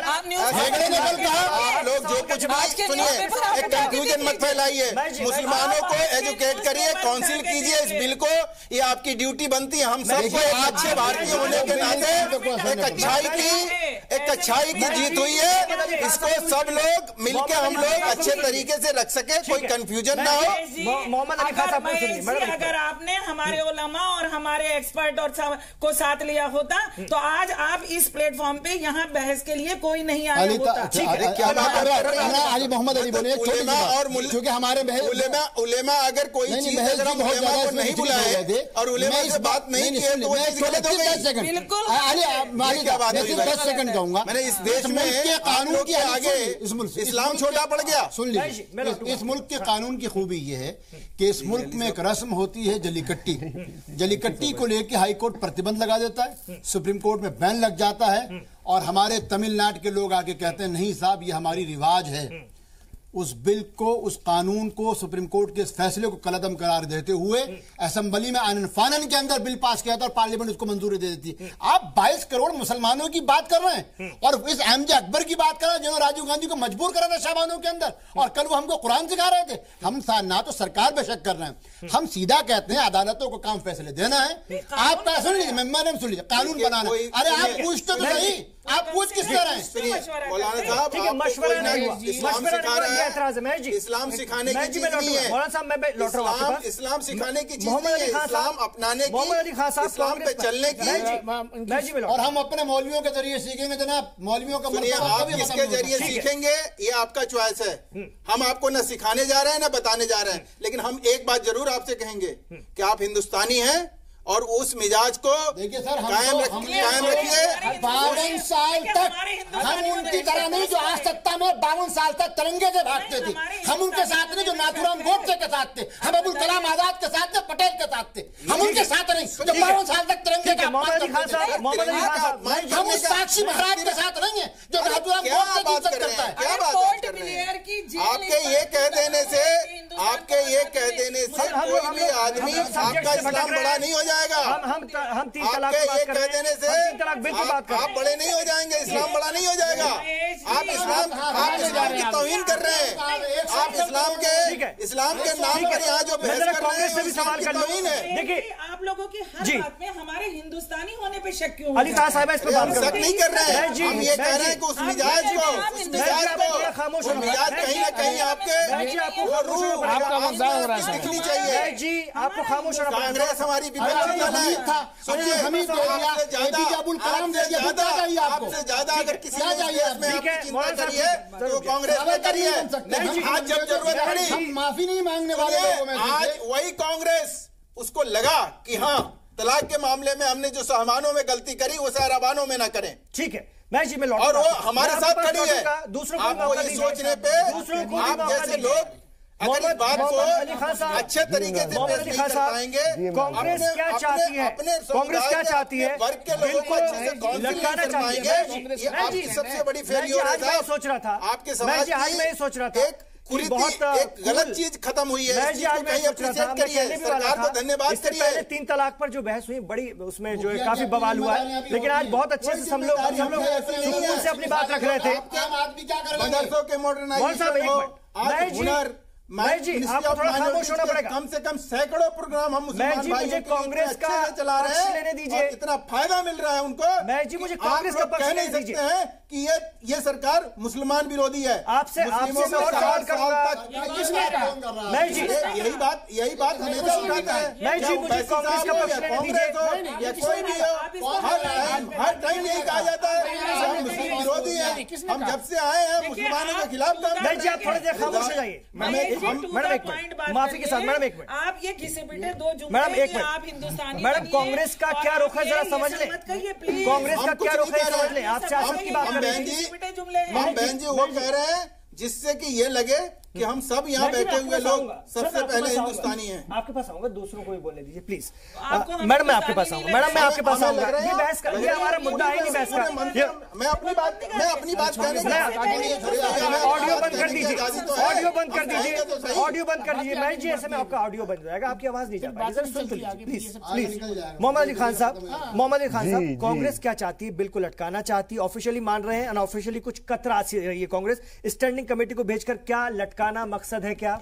Speaker 9: आप लोग जो कुछ भी सुनिए, एक कंफ्यूजन मत फैलाइए, मुसलमानों को एजुकेट करिए, काउंसिल कीजिए इस बिल को। ये आपकी ड्यूटी बनती है। हम सबको अच्छे भारतीय होने के नाते एक अच्छाई की जीत हुई है। इसको सब लोग मिलकर हम लोग अच्छे तरीके से रख सके, कोई कंफ्यूजन ना हो।
Speaker 1: मोहम्मद अली खान साहब,
Speaker 6: अगर आपने हमारे उलमा और हमारे एक्सपर्ट और को साथ लिया होता तो आज आप इस प्लेटफॉर्म पे यहाँ बहस के लिए कोई नहीं आया होता।
Speaker 8: क्या बात कर रहा है? अली मोहम्मद अली बोले क्योंकि हमारे
Speaker 9: उलेमा अगर कोई चीज नहीं बुलाए और उलेमा से बात नहीं की है तो
Speaker 6: बिल्कुल
Speaker 8: 10 सेकंड कहूंगा,
Speaker 5: मैंने इस देश में कानून के आगे इस्लाम छोटा पड़ गया।
Speaker 8: सुन लीजिए, इस मुल्क के कानून की खूबी यह है कि इस मुल्क में एक रस्म होती है जलीकट्टी। जलीकट्टी को लेकर हाईकोर्ट प्रतिबंध लगा देता है, सुप्रीम कोर्ट में बैन लग जाता है, और हमारे तमिलनाडु के लोग आके कहते हैं नहीं साहब ये हमारी रिवाज है। उस बिल को, उस कानून को, सुप्रीम कोर्ट के इस फैसले को कलअदम करार देते हुए असेंबली में आनन फानन के अंदर बिल पास किया था और पार्लियामेंट उसको मंजूरी दे देती है। आप 22 करोड़ मुसलमानों की बात कर रहे हैं और इस एमजे अकबर की बात कर रहे हैं जिन्होंने राजीव गांधी को मजबूर करा था शाबानों के अंदर, और कल वो हमको कुरान सिखा रहे थे। हम ना तो सरकार बेशक कर रहे हैं, हम सीधा कहते हैं अदालतों को काम फैसले देना है। आप सुन लीजिए, मैडम सुन लीजिए, कानून बनाना। अरे आप पूछते तो सही, आप पूछ किस तरह हैं?
Speaker 5: मौलाना साहब
Speaker 1: मशवरा नहीं हुआ,
Speaker 5: इस्लाम सिखाने की चीज नहीं है, इस्लाम सिखाने की चीज नहीं है, इस्लाम अपनाने की, इस्लाम पे चलने की।
Speaker 8: और हम अपने मौलवियों के जरिए सीखेंगे जनाब। मौलवियों का
Speaker 5: आप किसके जरिए सीखेंगे ये आपका चॉइस है। हम आपको न सिखाने जा रहे हैं न बताने जा रहे हैं, लेकिन हम एक बात जरूर आपसे कहेंगे कि आप हिंदुस्तानी हैं और उस मिजाज को
Speaker 8: देखिए सर,
Speaker 5: कायम रखिए।
Speaker 8: 52 साल तक हम उनकी तरह नहीं जो आज सत्ता में 52 साल तक तिरंगे से भागते थे। हम उनके साथ नहीं जो नाथुराम गोडसे के साथ थे, हम अबुल कलाम आजाद के साथ थे, पटेल के साथ थे। हम उनके साथ नहीं जो 52 साल तक तिरंगे का हम उस साक्षी महाराज के साथ नहीं है जो नाथुराम गोडसे की इज्जत करता है।
Speaker 5: क्या बात कर रहे हैं? आपके ये कह देने से कोई भी आदमी आपका इस्लाम बड़ा नहीं हो जाएगा।
Speaker 1: हम तीन तलाक की बात कर रहे हैं,
Speaker 5: देने से आप बड़े नहीं हो जाएंगे, इस्लाम बड़ा नहीं हो जाएगा। आप इस्लाम की तौहीन कर रहे हैं। आप इस्लाम के नाम पर यहाँ जो बहस कर रहे हैं वो इस्लाम की तौहीन है।
Speaker 6: देखिए आप लोगों की हर बात में हमारे हिंदुस्तानी होने पे शक क्यों?
Speaker 1: अली साहब इस पर बात
Speaker 5: शक नहीं कर रहे हैं, हम ये कह रहे हैं कि उस मिजाज कहीं ना कहीं आपके रूह दिखनी चाहिए
Speaker 1: जी। आपको खामोश होना पड़ेगा।
Speaker 5: कांग्रेस हमारी आपसे ज्यादा अगर किसी में चिंता करिए तो कांग्रेस में करिए। आज जब जरूरत पड़ी
Speaker 8: माफी नहीं मांगने वाले,
Speaker 5: आज वही कांग्रेस उसको लगा कि हाँ तलाक के मामले में हमने जो सहमानों में गलती करी वो अरबानों में ना करें।
Speaker 1: ठीक है, मैं जी मैं
Speaker 5: और वो हमारे साथ खड़ी है।
Speaker 1: दूसरों
Speaker 5: को ये सोचने पे आप जैसे लोग अगर इस बात को अच्छे तरीके से पेश नहीं कर पाएंगे,
Speaker 1: कांग्रेस क्या चाहती है, कांग्रेस क्या चाहती है,
Speaker 5: वर्ग के लोगों को अच्छे से काउंसिल नहीं कर पाएंगे। ये आपकी सबसे बड़ी फेलियर है साहब।
Speaker 1: सोच रहा था
Speaker 5: आपके समाज की एक गलत चीज खत्म हुई है। सरकार को धन्यवाद करिए।
Speaker 1: 3 तलाक पर जो बहस हुई बड़ी, उसमें जो है काफी बवाल हुआ है, लेकिन आज बहुत अच्छे से हम लोग सुकून से अपनी बात रख रहे थे।
Speaker 5: मदरसों के मॉडर्नाइजेशन
Speaker 1: मैं जी आपको थोड़ा खामोश होना पड़ेगा।
Speaker 5: कम से कम सैकड़ों प्रोग्राम हम मुसलमान भाइयों के
Speaker 1: कांग्रेस का
Speaker 5: चला रहे हैं,
Speaker 1: लेने दीजिए।
Speaker 5: इतना फायदा मिल रहा है उनको।
Speaker 1: मैं जी मुझे कांग्रेस का पक्ष
Speaker 5: कह नहीं सकते हैं कि ये सरकार मुसलमान विरोधी है।
Speaker 1: आपसे मैं और सवाल करूंगा। मैं जी
Speaker 5: यही बात हमेशा उठाता है।
Speaker 1: मैं जी मुझे कांग्रेस का पक्ष लेने दीजिए।
Speaker 5: या कोई भी हो, हर टाइम यही कहा जाता है हम मुस्लिम विरोधी हैं, हम जब से आए हैं मुसलमानों के खिलाफ।
Speaker 1: मैं जी आप थोड़ी देर खामोश हो जाइए। मैडम एक मिनट, माफी के साथ मैडम एक मिनट।
Speaker 6: आप ये घिसे पिटे दो
Speaker 1: मैडम एक मिनट,
Speaker 6: आप हिंदुस्तानी
Speaker 1: मैडम कांग्रेस का क्या रुख है जरा समझ लें। कांग्रेस का क्या रुख है समझ लें। आप सियासत की बात कर रहे हैं।
Speaker 5: हम बहन जी वो कह रहे हैं जिससे कि ये लगे कि हम सब यहाँ बैठे हुए लोग सबसे पहले हिंदुस्तानी हैं।
Speaker 1: आपके पास आऊंगा, दूसरों को भी बोलने दीजिए प्लीज। मैडम मैं आपके पास आऊंगा, मैडम मैं आपके पास आऊंगा। ये बहस का, ये हमारा मुद्दा है नहीं बहस का।
Speaker 5: मैं अपनी बात कहने
Speaker 1: ऑडियो बंद कर दीजिए, ऑडियो बंद कर दीजिए, ऑडियो बंद कर दीजिए। मैं जी ऐसे में आपका ऑडियो बंद हो जाएगा, आपकी आवाज नहीं जा पाएगी। सुन लीजिए प्लीज प्लीज। मोहम्मद अली खान साहब, कांग्रेस क्या चाहती है? बिल्कुल अटकाना चाहती है, ऑफिशियली मान रहे हैं, अनऑफिशियली कुछ कतरा रही है कांग्रेस। स्टैंडिंग कमेटी को भेजकर क्या लटकाना मकसद है क्या?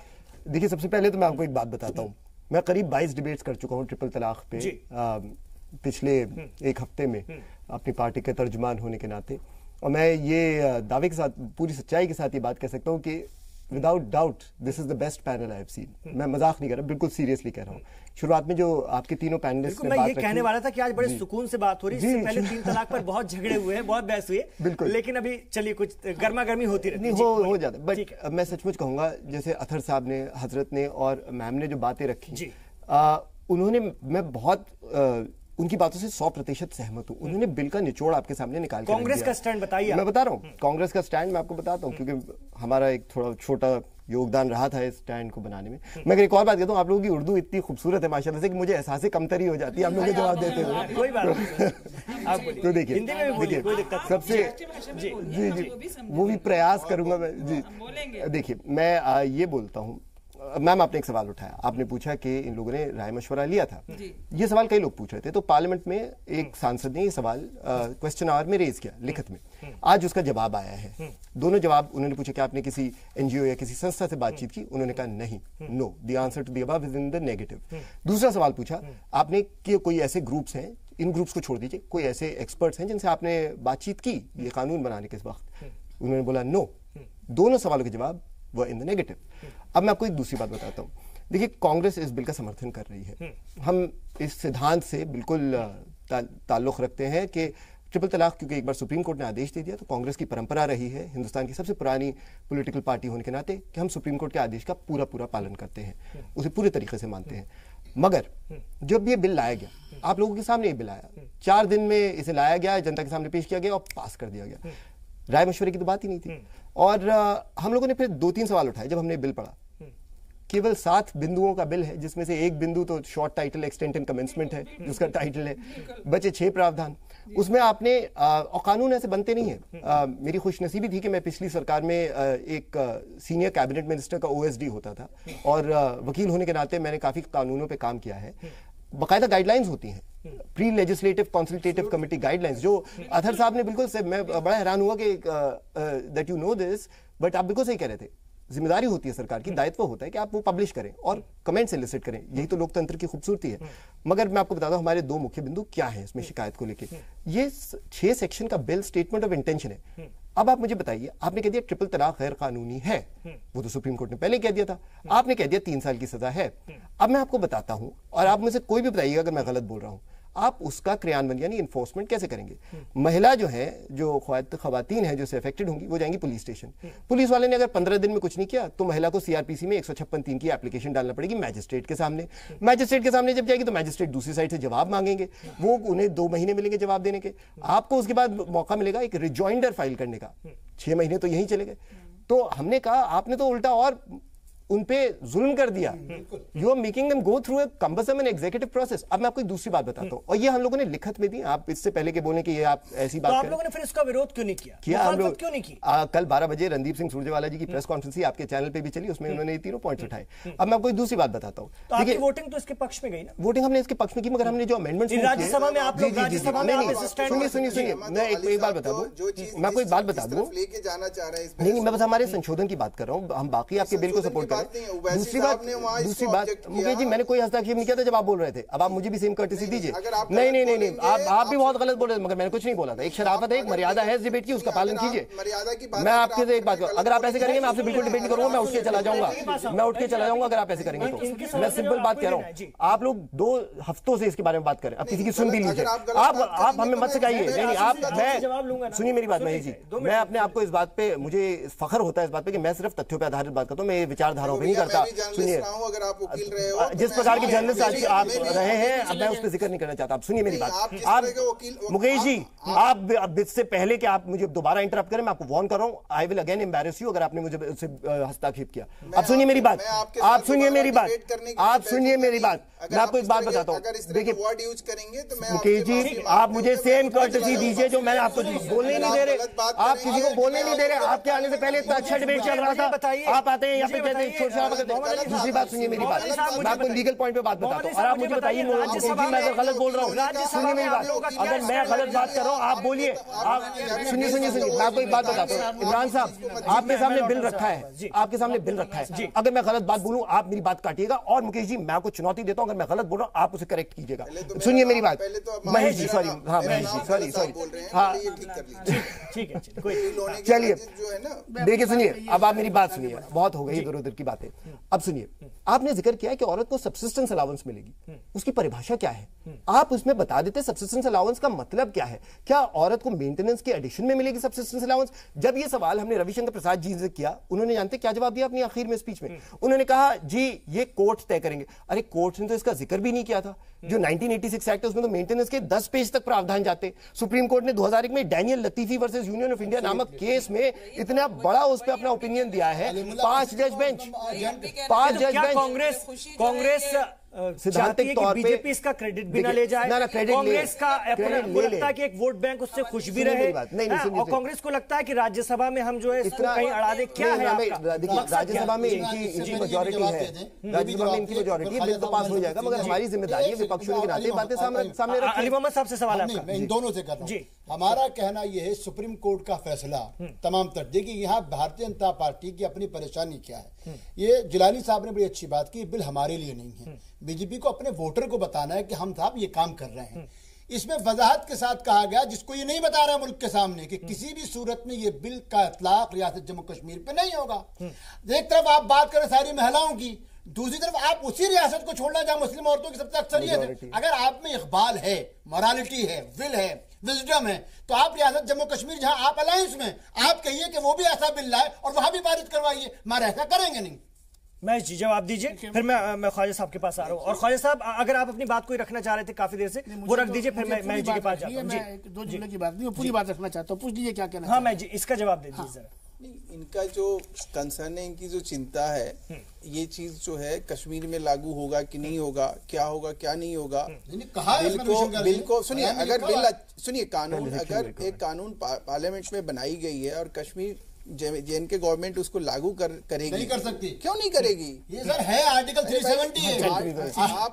Speaker 10: देखिए सबसे पहले तो मैं आपको एक बात बताता हूँ। मैं करीब 22 डिबेट्स कर चुका हूँ ट्रिपल तलाक पे पिछले एक हफ्ते में अपनी पार्टी के तर्जुमान होने के नाते, और मैं ये दावे के साथ पूरी सच्चाई के साथ ये बात कह सकता हूँ कि without doubt this is the best panel I have seen. मैं मजाक नहीं कर रहा, बिल्कुल सीरियसली कह रहा हूँ। शुरुआत में जो आपके तीनों पैनलिस्ट
Speaker 1: मैं ये कहने वाला था कि आज बड़े सुकून से बात हो रही है। इससे पहले 3 तलाक पर बहुत झगड़े हुए हैं, बहुत बहस हुई है, बिल्कुल, लेकिन अभी चलिए कुछ गर्मा गर्मी होती रहती है।
Speaker 10: हो जाता है। बट मैं सचमुच कहूंगा जैसे अथर साहब ने, हजरत ने और मैम ने जो बातें रखी, उन्होंने, मैं बहुत उनकी बातों से 100% सहमत हूं। उन्होंने बिल का निचोड़ आपके सामने निकाल के
Speaker 1: कांग्रेस का स्टैंड बताइए।
Speaker 10: मैं बता रहा हूं कांग्रेस का स्टैंड, मैं आपको बताता हूं क्योंकि हमारा एक थोड़ा छोटा योगदान रहा था इस स्टैंड को बनाने में। मैं अगर एक और बात कहता हूं, आप लोगों की उर्दू इतनी खूबसूरत है माशाल्लाह से कि मुझे एहसास कमतरी हो जाती है आप लोग जवाब देते हुए।
Speaker 1: कोई बात नहीं,
Speaker 10: तो देखिए सबसे जी वो भी प्रयास करूंगा मैं जी। देखिए मैं ये बोलता हूं, मैम आपने एक सवाल उठाया, आपने पूछा कि इन लोगों ने राय मशवरा लिया था। ये सवाल कई लोग पूछ रहे थे, तो पार्लियामेंट में एक सांसद ने ये सवाल क्वेश्चन आवर में रेज किया लिखित में। आज उसका जवाब आया है। दोनों जवाब, उन्होंने पूछा कि आपने किसी एनजीओ या किसी संस्था से बातचीत की, उन्होंने कहा नहीं, no, the answer to the above is in the negative. दूसरा सवाल पूछा आपने कि कोई ऐसे ग्रुप्स हैं, इन ग्रुप्स को छोड़ दीजिए, कोई ऐसे एक्सपर्ट्स हैं जिनसे आपने बातचीत की ये कानून बनाने के वक्त, उन्होंने बोला नो। दोनों सवालों के जवाब वो इन द नेगेटिव। अब मैं आपको एक दूसरी बात बताता हूं। देखिए कांग्रेस इस बिल का समर्थन कर रही है, हम इस सिद्धांत से बिल्कुल ताल्लुक रखते हैं कि ट्रिपल तलाक, क्योंकि एक बार सुप्रीम कोर्ट ने आदेश दे दिया, तो कांग्रेस की परंपरा रही है हिंदुस्तान की सबसे पुरानी पॉलिटिकल पार्टी होने के नाते कि हम सुप्रीम कोर्ट के आदेश का पूरा पालन करते हैं, उसे पूरे तरीके से मानते हैं। मगर जब ये बिल लाया गया, आप लोगों के सामने ये बिल आया, 4 दिन में इसे लाया गया, जनता के सामने पेश किया गया और पास कर दिया गया। राय मशवरे की तो बात ही नहीं थी। और हम लोगों ने फिर 2-3 सवाल उठाए जब हमने बिल पढ़ा। केवल 7 बिंदुओं का बिल है, जिसमें से एक बिंदु तो short title extent and commencement है, जिसका टाइटल है, बचे 6 प्रावधान। उसमें आपने और कानून ऐसे बनते नहीं है। मेरी खुशनसीबी थी कि मैं पिछली सरकार में एक सीनियर कैबिनेट मिनिस्टर का OSD होता था और वकील होने के नाते मैंने काफी कानूनों पे काम किया है। बाकायदा गाइडलाइंस होती हैं, pre legislative consultative committee guidelines, जो अथर साहब ने बिल्कुल से, मैं बड़ा हैरान हुआ कि that you know this, but आप बिल्कुल सही कह रहे थे। जिम्मेदारी होती है सरकार की, दायित्व होता है कि आप वो पब्लिश करें और कमेंट्स एलिसिट करें, यही तो लोकतंत्र की खूबसूरती है। मगर मैं आपको बता दूं हमारे 2 मुख्य बिंदु क्या हैं इसमें शिकायत को लेके। ये 6 सेक्शन का बिल स्टेटमेंट ऑफ इंटेंशन है। अब आप मुझे बताइए, आपने कह दिया ट्रिपल तलाक गैर कानूनी है, वो तो सुप्रीम कोर्ट ने पहले कह दिया था, आपने कह दिया 3 साल की सजा है। अब मैं आपको बताता हूं, और आप मुझे कोई भी बताइएगा अगर मैं गलत बोल रहा हूं, आप उसका क्रियान्वयन यानी इन्फोर्समेंट कैसे करेंगे? महिला जो है, जो खवातीन है जो इससे अफेक्टेड होंगी, वो जाएंगी पुलिस स्टेशन। पुलिस वाले ने अगर 15 दिन में कुछ नहीं किया तो महिला को CRPC में 156(3) की एप्लीकेशन डालना पड़ेगी मैजिस्ट्रेट के सामने। मैजिस्ट्रेट के सामने जब जाएगी तो मैजिस्ट्रेट दूसरी साइड से जवाब मांगेंगे, वो उन्हें 2 महीने मिलेंगे जवाब देने के। आपको उसके बाद मौका मिलेगा एक रिजॉइंडर फाइल करने का, 6 महीने तो यहीं चले गए। तो हमने कहा आपने तो उल्टा और उन पे जुल्म कर दिया। You are making them go through a cumbersome and executive process. अब मैं आपको एक दूसरी बात बताता हूं, और ये हम लोगों ने लिखत में दी, आप इससे पहले के बोलने की ये आप ऐसी बात
Speaker 1: तो आप लोगों ने फिर इसका विरोध क्यों नहीं किया?
Speaker 10: हम लोग
Speaker 1: क्यों नहीं की?
Speaker 10: कल 12 बजे रणदीप सिंह सुरजेवाला जी की प्रेस कॉन्फ्रेंस आपके चैनल पे भी चली, उसमें उन्होंने ये तीनों पॉइंट्स उठाए। अब मैं आपको एक दूसरी बात बताता हूँ।
Speaker 1: देखिए वोटिंग तो इसके पक्ष में गई ना,
Speaker 10: वोटिंग हमने इसके पक्ष में की, मगर हमने जो अमेंडमेंट
Speaker 1: राज्यसभा में आप
Speaker 10: सुनिए, मैं एक बात बता दूं, मैं आपको एक बात बता दूं, नहीं मैं बस हमारे संशोधन की बात कर रहा हूँ, हम बाकी आपके बिल को सपोर्ट कर रहे हैं। दूसरी बात मुकेश जी, मैंने कोई हस्तक्षेप नहीं किया था जब आप बोल रहे थे, अब आप मुझे भी सेम कर्टेसी दीजिए। नहीं, आप भी बहुत गलत बोल रहे थे, मगर मैंने कुछ नहीं बोला था। एक शराफत है, एक मर्यादा है इस डिबेट की, उसका पालन कीजिए। मैं आपके से एक बात करूँ, अगर आप ऐसे करेंगे मैं आपसे बिल्कुल डिबेट नहीं करूंगा, मैं उठ के चला जाऊंगा, अगर आप ऐसे करेंगे तो। मैं सिंपल बात कह रहा हूँ, आप लोग 2 हफ्तों से इसके बारे में बात करें, अब किसी की सुन भी लीजिए। आप हमें मत सिखाइए। नहीं, आप मैं सुनिए मेरी बात महेश जी, मैं अपने आपको इस बात पे मुझे फख्र होता है इस बात पे कि मैं सिर्फ तथ्यों पे आधारित बात करता हूँ, मैं विचारधाराओं पे नहीं करता। सुनिए,
Speaker 5: अगर आप वकील रहे हो,
Speaker 10: जिस प्रकार के जर्नलिस्ट आज आप रहे हैं, अब मैं उस पर जिक्र नहीं करना चाहता। आप सुनिए मेरी बात। आप मुकेश जी, आप इससे पहले कि आप मुझे दोबारा इंटरप्ट करें, मैं आपको वार्न कर रहा हूं, I will again embarrass you अगर आपने मुझे उससे हस्तक्षेप किया। आप सुनिए मेरी बात, आप सुनिए मेरी बात, आप सुनिए मेरी बात। मैं आपको एक बात बताता हूँ, देखिए मुकेश जी, आप मुझे सेम कर्टेसी दीजिए जो मैंने आपको बोलने नहीं दे रहे, आप किसी को बोलने नहीं दे रहे। आपके आने से पहले इतना अच्छा डिबेट चल रहा था, आप आते हैं यहाँ पे कहते हैं छोटे। दूसरी बात सुनिए मेरी बात, मैं आपको लीगल पॉइंट पे बात बताता हूँ और आप मुझे बताइए मैं अगर गलत बोल रहा हूँ। सुनिए मेरी बात, अगर मैं गलत बात कर रहा हूँ आप बोलिए। आप सुनिए, मैं आपको एक बात बताता हूँ। इमरान साहब, आपके सामने बिल रखा है, आपके सामने बिल रखा है। अगर मैं गलत बात बोलूँ आप मेरी बात काटिएगा, और मुकेश जी मैं आपको चुनौती देता हूँ, अगर मैं गलत बोल रहा हूँ आप उसे करेक्ट कीजिएगा। सुनिए मेरी बात महेश जी, सॉरी, हाँ महेश जी, सॉरी, हाँ ठीक है, चलिए देखिए, सुनिए अब आप मेरी बात सुनिए, बहुत हो गई इधर उधर की बातें। अब सुनिए, आपने जिक्र किया है कि औरत को सब्सिस्टेंस अलाउंस मिलेगी, उसकी परिभाषा क्या है? आप उसमें बता देते सब्सिस्टेंस अलाउंस का मतलब क्या है? क्या औरत को मेंटेनेंस के एडिशन में मिलेगी सब्सिस्टेंस अलाउंस? जब ये सवाल हमने रविशंकर प्रसाद जी से किया, उन्होंने जानते क्या जवाब दिया अपनी आखिर में स्पीच में? उन्होंने कहा जी ये कोर्ट तय करेंगे। अरे कोर्ट ने तो इसका जिक्र भी नहीं किया था। जो 1986 एक्ट है उसमें तो मेंटेनेंस के 10 पेज तक प्रावधान जाते। सुप्रीम कोर्ट ने 2001 में Daniel Latifi versus Union of India नामक केस में इतना बड़ा उस पर अपना ओपिनियन दिया है। 5 जज बेंच
Speaker 1: कांग्रेस
Speaker 10: सिद्धांतिक तौर पे
Speaker 1: बीजेपी इसका क्रेडिट भी ना ले जाए, कांग्रेस का अपना लगता है कि एक वोट बैंक उससे खुश भी रहे, और कांग्रेस को लगता है कि राज्यसभा में हम जो है इसको कहीं अड़ा दे। क्या है
Speaker 10: राज्यसभा में इनकी मेजॉरिटी है, राज्यसभा में इनकी मेजॉरिटी है, बिल तो पास हो जाएगा, मगर हमारी जिम्मेदारी है विपक्षों के नाते बातें सामने रखें।
Speaker 1: अली मोहम्मद साहब से सवाल है,
Speaker 8: मैं इन दोनों से कर रहा हूं। हमारा कहना यह है सुप्रीम कोर्ट का फैसला तमाम तर, देखिए यहाँ भारतीय जनता पार्टी की अपनी परेशानी क्या है। ये जिलानी साहब ने बड़ी अच्छी बात की, बिल हमारे लिए नहीं है, बीजेपी को अपने वोटर को बताना है कि हम साहब ये काम कर रहे हैं। इसमें वजाहत के साथ कहा गया, जिसको ये नहीं बता रहा मुल्क के सामने, कि किसी भी सूरत में ये बिल का इतलाक रियासत जम्मू कश्मीर पे नहीं होगा। एक तरफ आप बात करें सारी महिलाओं की, दूसरी तरफ आप उसी रियासत को छोड़ना जहां मुस्लिम औरतों की सबसे अक्सरियत है। अगर आप में इकबाल है, मोरालिटी है, विल है, विजडम है, तो आप रियासत जम्मू कश्मीर जहां आप अलायंस में, आप कहिए कि वो भी ऐसा बिल लाए और वहां भी पारित करवाइए, हमारे ऐसा करेंगे नहीं।
Speaker 1: मैं जी जवाब दीजिए, फिर मैं ख्वाजा साहब के पास आ रहा हूँ। और ख्वाजा साहब, अगर आप अपनी बात कोई रखना चाह रहे थे काफी देर से, वो रख दीजिए, फिर मैं जी के पास जाता हूँ।
Speaker 7: मैं 2 जुमले की बात नहीं, पूरी बात रखना चाहता हूँ, पूछ लीजिए क्या कहना।
Speaker 1: हाँ, मैं जी इसका जवाब दे दीजिए जरा।
Speaker 9: नहीं, इनका जो कंसर्न है, इनकी जो चिंता है, ये चीज जो है कश्मीर में लागू होगा कि नहीं होगा, क्या होगा क्या नहीं होगा। बिल को सुनिए, अगर बिल सुनिए, कानून अगर एक कानून पार्लियामेंट में बनाई गई है और कश्मीर जेएनके गवर्नमेंट उसको लागू करेगी, नहीं कर सकती, क्यों नहीं करेगी? ये सर है आर्टिकल 370 है।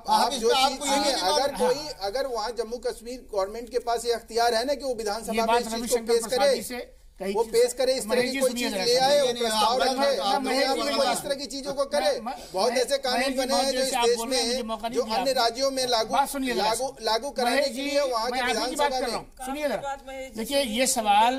Speaker 9: आप जो अगर वहाँ जम्मू कश्मीर गवर्नमेंट के पास ये अख्तियार है ना कि वो विधानसभा में इस चीज को पेश करे, वो पेश करे, इस तरह की कोई चीज ले आए, वो प्रस्ताव रखे, इस तरह की चीजों को करे। बहुत ऐसे कानून बने हैं जो इस देश में, जो अन्य राज्यों में लागू कराने के लिए वहाँ के विधानसभा में।
Speaker 7: सुनिए जरा, देखिए ये सवाल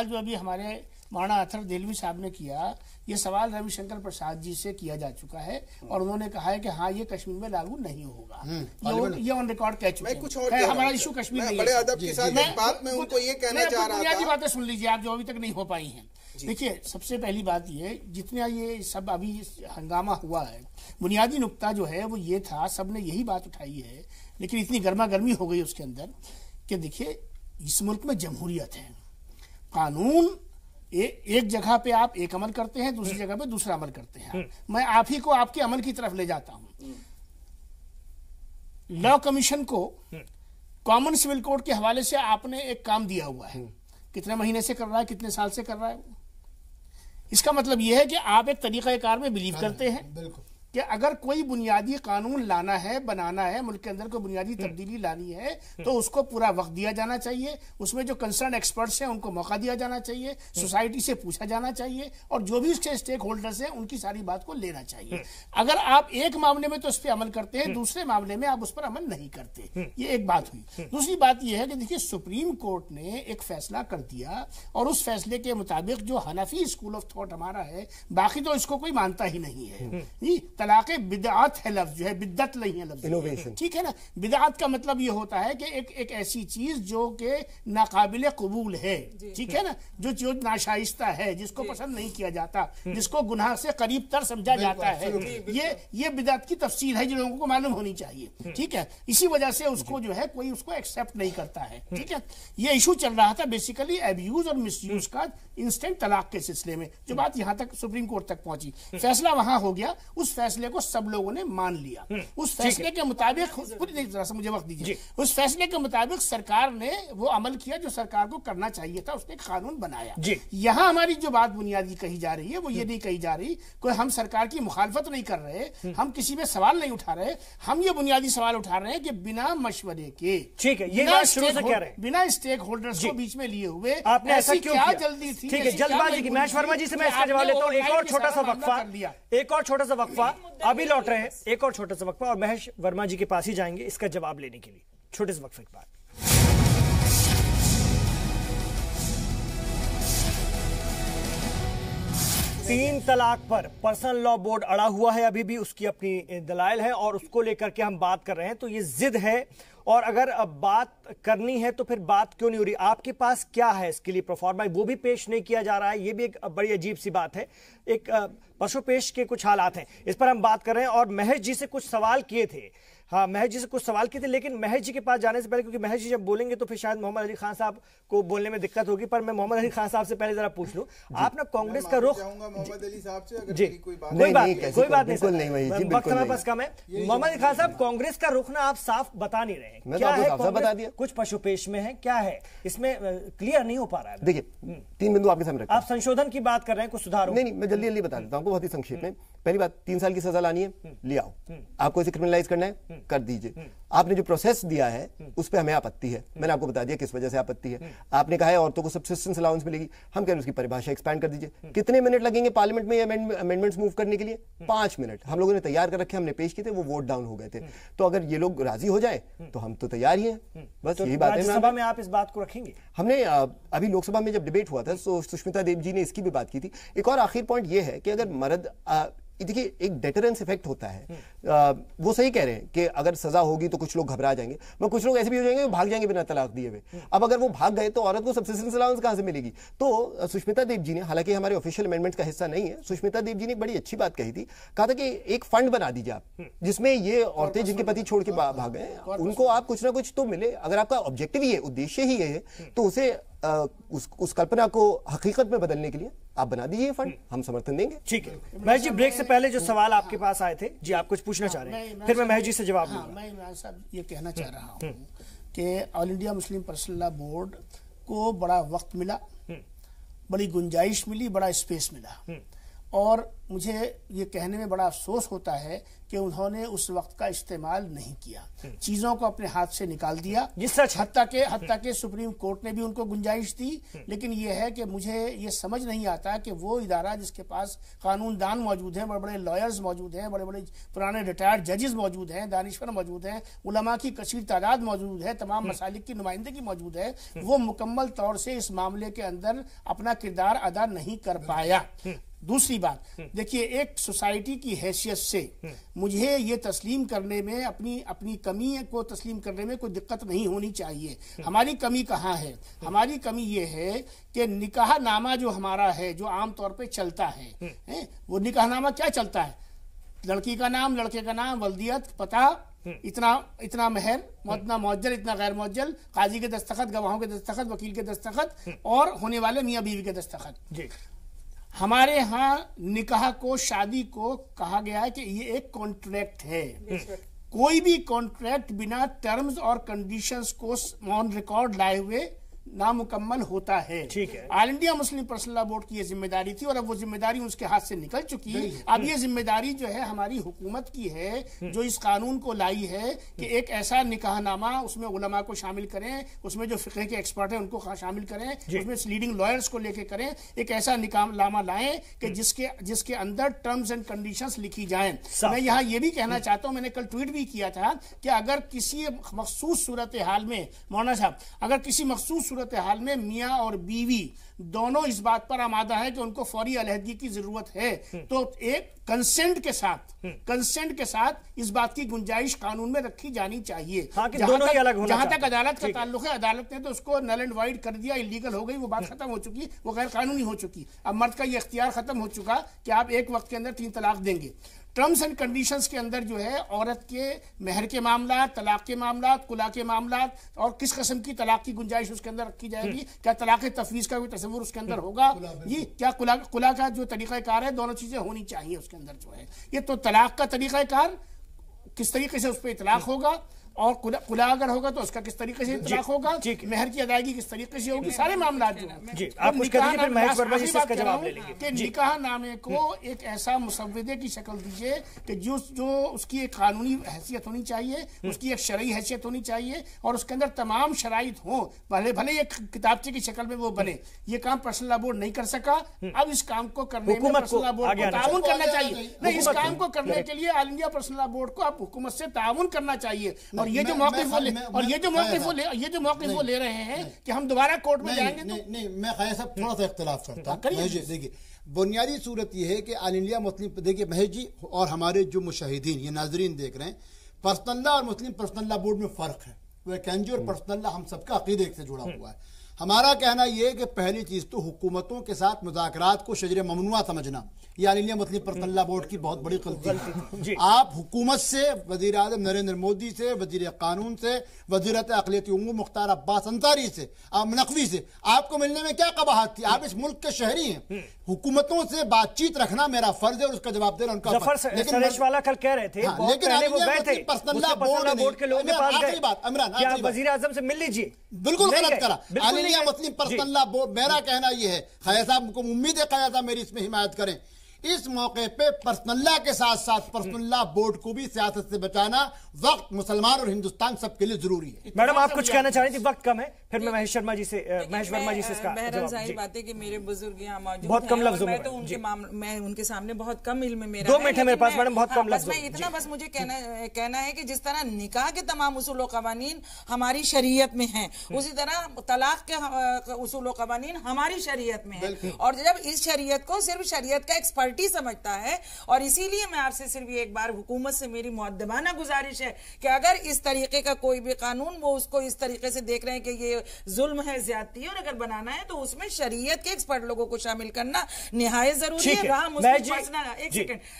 Speaker 7: जो अभी हमारे मौलाना अथर देलवी साहब ने किया, ये सवाल रविशंकर प्रसाद जी से किया जा चुका है और उन्होंने कहा है कि हाँ ये कश्मीर में लागू नहीं होगा। ये ऑन रिकॉर्ड कह चुके हैं।
Speaker 9: कुछ और
Speaker 7: हमारा इशू कश्मीर नहीं है।
Speaker 9: बड़े अदब के साथ एक बात मैं उनको ये कहना चाह रहा था,
Speaker 7: बुनियादी बातें सुन लीजिए आप जो अभी तक नहीं हो पाई हैं। देखिए, सबसे पहली बात ये, जितना ये सब अभी हंगामा हुआ है, बुनियादी नुक्ता जो है वो ये था, सबने यही बात उठाई है, लेकिन इतनी गर्मा गर्मी हो गई उसके अंदर कि देखिए इस मुल्क में जमहूरियत है, कानून एक जगह पे आप एक अमल करते हैं, दूसरी जगह पे दूसरा अमल करते हैं। मैं आप ही को आपके अमल की तरफ ले जाता हूं। लॉ कमीशन को कॉमन सिविल कोड के हवाले से आपने एक काम दिया हुआ है, कितने महीने से कर रहा है, कितने साल से कर रहा है। इसका मतलब यह है कि आप एक तरीक़ाकार में बिलीव करते हैं कि अगर कोई बुनियादी कानून लाना है, बनाना है, मुल्क के अंदर कोई बुनियादी तब्दीली लानी है, तो उसको पूरा वक्त दिया जाना चाहिए, उसमें जो कंसर्न एक्सपर्ट्स हैं उनको मौका दिया जाना चाहिए, सोसाइटी से पूछा जाना चाहिए, और जो भी उसके स्टेक होल्डर्स हैं उनकी सारी बात को लेना चाहिए। अगर आप एक मामले में तो उस पर अमल करते हैं, दूसरे मामले में आप उस पर अमल नहीं करते, ये एक बात हुई। दूसरी बात यह है कि देखिए सुप्रीम कोर्ट ने एक फैसला कर दिया और उस फैसले के मुताबिक जो हनफी स्कूल ऑफ थॉट हमारा है, बाकी तो इसको कोई मानता ही नहीं है। तलाक़े बिदअत है लफ्ज़, जो है बिद्दत नहीं है लफ्ज़, इनोवेशन, ठीक है ना। बिदअत का मतलब ये होता है कि एक ऐसी चीज जो कि नाकाबिले कबूल है, ठीक है ना, जो नाशाइस्ता है, जिसको पसंद नहीं किया जाता, जिसको गुनाह से करीब तर समझा जाता है, ये बिदअत की तफसील है जो लोगों को मालूम होनी चाहिए, ठीक है। इसी वजह से उसको जो है कोई उसको एक्सेप्ट नहीं करता है, ठीक है। ये इशू चल रहा था बेसिकली एब्यूज और मिसयूज का इंस्टेंट तलाक के सिलसिले में, जो बात यहाँ तक सुप्रीम कोर्ट तक पहुंची, फैसला वहां हो गया, उस फैसले को सब लोगों ने मान लिया। उस फैसले के मुताबिक, जरा सा मुझे वक्त दीजिए, उस फैसले के मुताबिक सरकार ने वो अमल किया जो सरकार को करना चाहिए था, उसने कानून बनाया। यहाँ हमारी जो बात बुनियादी कही जा रही है वो ये नहीं कही जा रही कोई हम सरकार की मुखालफत नहीं कर रहे, हम किसी में सवाल नहीं उठा रहे, हम ये बुनियादी सवाल उठा रहे हैं कि बिना मशवरे के,
Speaker 1: ठीक है, ये बात शुरू से कह रहे हैं,
Speaker 7: बिना स्टेक होल्डर्स को बीच में लिए हुए
Speaker 1: आपने ऐसा क्यों किया?
Speaker 7: जल्दी थी,
Speaker 1: ठीक है, जल्दबाजी की। महेश वर्मा जी से मैं इसका जवाब लेता हूँ। एक और छोटा सा वक्फा अभी लौट रहे हैं, एक और छोटा सा वक्फा, और महेश वर्मा जी के पास ही जाएंगे इसका जवाब लेने के लिए। छोटे से वक्फे के बाद तीन तलाक पर पर्सनल लॉ बोर्ड अड़ा हुआ है, अभी भी उसकी अपनी दलाइल है और उसको लेकर के हम बात कर रहे हैं। तो ये जिद है और अगर अब बात करनी है तो फिर बात क्यों नहीं हो रही? आपके पास क्या है इसके लिए प्रोफार्मा? वो भी पेश नहीं किया जा रहा है, ये भी एक बड़ी अजीब सी बात है। एक पशु पेश के कुछ हालात हैं, इस पर हम बात कर रहे हैं। और महेश जी से कुछ सवाल किए थे, हाँ महेश जी से कुछ सवाल किए थे, लेकिन महेश जी के पास जाने से पहले, क्योंकि महेश जी जब बोलेंगे तो फिर शायद मोहम्मद अली खान साहब को बोलने में दिक्कत होगी, पर मैं मोहम्मद अली खान साहब से पहले जरा पूछ लूं, आप ना कांग्रेस का रुख
Speaker 5: मोहम्मद अली साहब से अगर
Speaker 1: जी
Speaker 5: कोई बात
Speaker 1: नहीं, कोई बात
Speaker 10: नहीं,
Speaker 1: वक्त हमारे पास कम है। मोहम्मद अली खान साहब, कांग्रेस का रुख ना आप साफ बता नहीं रहे, क्या है कांग्रेस कुछ पशुपेश में है, क्या है इसमें क्लियर नहीं हो पा रहा है।
Speaker 10: देखिए 3 बिंदु आपके सामने,
Speaker 1: आप संशोधन की बात कर रहे हैं, कुछ सुधार?
Speaker 10: नहीं, मैं जल्दी बता देता हूँ आपको बहुत ही संक्षेप में। पहली बात, 3 साल की सजा लानी है, ले आओ। आपको इसे क्रिमिनलाइज करना है, कर दीजिए। आपने जो प्रोसेस दिया है उस पर हमें आपत्ति है, मैंने आपको बता दिया किस वजह से आपत्ति है। आपने कहा है औरतों को सब्सिस्टेंस अलाउंस मिलेगी, हम कह रहे हैं उसकी परिभाषा एक्सपैंड कर दीजिए। कितने मिनट लगेंगे पार्लियामेंट में अमेंडमेंट्स मूव करने के लिए? 5 मिनट हम लोगों ने तैयार कर रखे, हमने पेश किए थे, वो वोट डाउन हो गए थे। तो अगर ये लोग राजी हो जाए तो हम तो तैयार ही हैं, बस यही बात है।
Speaker 1: राज्यसभा में आप इस बात को रखेंगे?
Speaker 10: हमने अभी लोकसभा में जब डिबेट हुआ था तो सुष्मिता देव जी ने इसकी भी बात की थी। एक और आखिर पॉइंट ये है कि अगर मर्द, देखिए एक डेटरेंस इफेक्ट होता है, वो सही कह रहे हैं कि अगर सजा होगी तो कुछ लोग घबरा जाएंगे, मगर कुछ लोग ऐसे भी हो जाएंगे भाग जाएंगे बिना तलाक दिए हुए। अब अगर वो भाग गए तो औरत को सब्सिस्टेंस अलाउंस कहां से मिलेगी? तो सुष्मिता देव जी ने, हालांकि हमारे ऑफिशियल अमेंडमेंट का हिस्सा नहीं है, सुष्मिता देव जी ने एक बड़ी अच्छी बात कही थी, कहा था कि एक फंड बना दीजिए आप, जिसमें ये औरतें जिनके पति छोड़ के भाग गए उनको आप कुछ ना कुछ तो मिले। अगर आपका ऑब्जेक्टिव ही है, उद्देश्य ही है, तो उसे उस कल्पना को हकीकत में बदलने के लिए आप बना दीजिए फंड, हम समर्थन देंगे।
Speaker 1: ठीक है महेश जी, ब्रेक से पहले जो सवाल आपके पास आए थे जी, आप कुछ पूछना चाह रहे हैं, फिर मैं महेश जी से जवाब दूंगा।
Speaker 7: मैं इमरान साहब ये कहना चाह रहा हूँ कि all India Muslim personal law board को बड़ा वक्त मिला, बड़ी गुंजाइश मिली, बड़ा स्पेस मिला, और मुझे ये कहने में बड़ा अफसोस होता है कि उन्होंने उस वक्त का इस्तेमाल नहीं किया, चीजों को अपने हाथ से निकाल दिया। हत्ता के सुप्रीम कोर्ट ने भी उनको गुंजाइश दी। लेकिन ये है कि मुझे ये समझ नहीं आता कि वो इदारा जिसके पास कानूनदान मौजूद हैं, बड़े बड़े लॉयर्स मौजूद हैं, बड़े बड़े पुराने रिटायर्ड जजेस मौजूद हैं, दानिश्वर मौजूद हैं, उलमा की कसीर तादाद मौजूद है, तमाम मसालिक की नुमाइंदगी मौजूद है, वो मुकम्मल तौर से इस मामले के अंदर अपना किरदार अदा नहीं कर पाया। दूसरी बात, देखिए एक सोसाइटी की हैसियत से मुझे ये तस्लीम करने में, अपनी कमी को तस्लीम करने में कोई दिक्कत नहीं होनी चाहिए। हमारी कमी कहाँ है? हमारी कमी ये है कि निकाह नामा जो हमारा है, जो आमतौर पे चलता है, वो निकाह नामा क्या चलता है? लड़की का नाम, लड़के का नाम, वल्दियत, पता, इतना महर, इतना मुअज्जल, इतना गैर मुअज्जल, काजी के दस्तखत, गवाहों के दस्तखत, वकील के दस्तखत और होने वाले मियाँ बीवी के दस्तखत। हमारे यहाँ निकाह को, शादी को कहा गया है कि ये एक कॉन्ट्रैक्ट है। कोई भी कॉन्ट्रैक्ट बिना टर्म्स और कंडीशंस को ऑन रिकॉर्ड लाए हुए नामुकम्मल होता है।
Speaker 1: ठीक है,
Speaker 7: all India Muslim personal law board की ये जिम्मेदारी थी और अब वो जिम्मेदारी उसके हाथ से निकल चुकी है। अब ये जिम्मेदारी जो है हमारी हुकूमत की है, जो इस कानून को लाई है कि एक ऐसा निकाहनामा, उसमें उलमा को शामिल करें, उसमें जो फिक़ह के एक्सपर्ट हैं उनको शामिल करें, उसमें लीडिंग लॉयर्स को लेके करें, एक ऐसा निकाहनामा लाएं कि जिसके अंदर टर्म्स एंड कंडीशंस लिखी जाएं। मैं यहाँ ये भी कहना चाहता हूँ, मैंने कल ट्वीट भी किया था कि अगर किसी मखसूस सूरत हाल में, मौलाना साहब, अगर किसी मखसूस सूरत हाल में मियाँ और बीवी दोनों इस बात पर आमादा है कि उनको फौरी अलहदगी की जरूरत है, तो एक कंसेंट के साथ इस बात की गुंजाइश कानून में रखी जानी चाहिए। जहां तक अदालत का ताल्लुक है, अदालत ने तो उसको नल एंड वाइड कर दिया, इलीगल हो गई, वो बात खत्म हो चुकी, वो गैर कानूनी हो चुकी। अब मर्द का ये इख्तियार खत्म हो चुका कि आप एक वक्त के अंदर 3 तलाक देंगे। टर्म्स एंड कंडीशंस के अंदर जो है औरत के महर के मामला, तलाक के मामला, कुला के मामला और किस किस्म की तलाक की गुंजाइश उसके अंदर रखी जाएगी, क्या तलाक तफवीज का कोई तस्वुर उसके अंदर होगा, ये क्या कुला का जो तरीक़ाकार है, दोनों चीजें होनी चाहिए उसके अंदर जो है। ये तो तलाक का तरीक़ाकार किस तरीके से उस पर इतलाक होगा, और कुला अगर होगा तो उसका किस तरीके से इतलाक होगा, महर की अदायगी किस तरीके से होगी, सारे मामला जो निकाह नामे को एक ऐसा मुसव्वदे की शक्ल दीजिए कि जो उसकी एक कानूनी हैसियत होनी चाहिए, उसकी एक शरई हैसियत होनी चाहिए और उसके अंदर तमाम शराइत हो, भले एक किताबचे की शक्ल में वो बने। ये काम पर्सनल लॉ बोर्ड नहीं कर सका। अब इस काम को करने में पर्सनल लॉ बोर्ड को ताउन करना चाहिए। नहीं, इस काम को करने के लिए all India personal law board को अब हुकूमत से ताउन करना चाहिए। और ये जो मौक़िफ़ वो ले रहे हैं कि हम दोबारा कोर्ट में जाएंगे।
Speaker 8: नहीं, मैं ख़ैर साहब थोड़ा सा इख्तिलाफ करता हूँ। देखिए, बुनियादी सूरत ये है कि ऑल इंडिया मुस्लिम, देखिए महेश जी और हमारे जो मुशाहिदीन, ये नाजरीन देख रहे हैं, पर्सनल लॉ और मुस्लिम पर्सनल लॉ बोर्ड में फ़र्क है। वह कैंजी और पर्सनल लॉ हम सबका अकीदे से जुड़ा हुआ है। हमारा कहना यह है कि पहली चीज तो हुकूमतों के साथ मुज़ाकरात को शजर ममनुआ समझना, ये all India Muslim personal law board की बहुत बड़ी गलती है। आप हुकूमत से, वज़ीर आज़म नरेंद्र मोदी से, वज़ीर कानून से, वज़ीरत अक़लियती उमूर मुख्तार अब्बास अंसारी से, नकवी से आपको मिलने में क्या कबाहत थी? आप इस मुल्क के शहरी हैं। हुकूमतों से बातचीत रखना मेरा फर्ज है और उसका जवाब देना उनका फर्ज।
Speaker 1: लेकिन वाला कल कह रहे थे,
Speaker 8: लेकिन
Speaker 1: पर्सनल लॉ बोर्ड के लोगों के पास गए, क्या वज़ीर आज़म से मिल लीजिए?
Speaker 8: बिल्कुल गलत करा। All India Muslim personal law board, मेरा कहना यह है, खैर साहब को उम्मीद है खैर साहब मेरी इसमें हिमायत करें, इस मौके पे पर्सनल लॉ के साथ साथ पर्सनल लॉ बोर्ड को भी सियासत से बचाना वक्त मुसलमान और हिंदुस्तान सबके लिए जरूरी है।
Speaker 1: मैडम आप कुछ कहना चाह रही थी, वक्त कम है, फिर मैं महेश वर्मा जी से इसका
Speaker 6: जाहिर बात है कि मेरे बुजुर्ग यहाँ मौजूद
Speaker 1: बहुत कम लफ्जों में,
Speaker 6: मैं उनके सामने बहुत कम इल्म मेरा
Speaker 1: 2 मिनट है मेरे पास मैडम, बहुत कम लफ्जों में।
Speaker 6: इतना बस मुझे कहना है कि जिस तरह निकाह के तमाम उसूल व क़वानीन हमारी शरीयत में हैं, उसी तरह तलाक के उसूल व क़वानीन हमारी शरीयत में है। और जब इस शरीयत को सिर्फ शरीयत का एक्सपर्टी समझता है, और इसीलिए मैं आपसे सिर्फ एक बार हुकूमत से मेरी मुअद्दबाना गुजारिश है कि अगर इस तरीके का कोई भी कानून वो उसको इस तरीके से देख रहे हैं कि ये जुल्म है, ज्यादती है, और अगर बनाना है तो उसमें शरीयत के एक्सपर्ट लोगों को शामिल करना निहायत जरूरी है।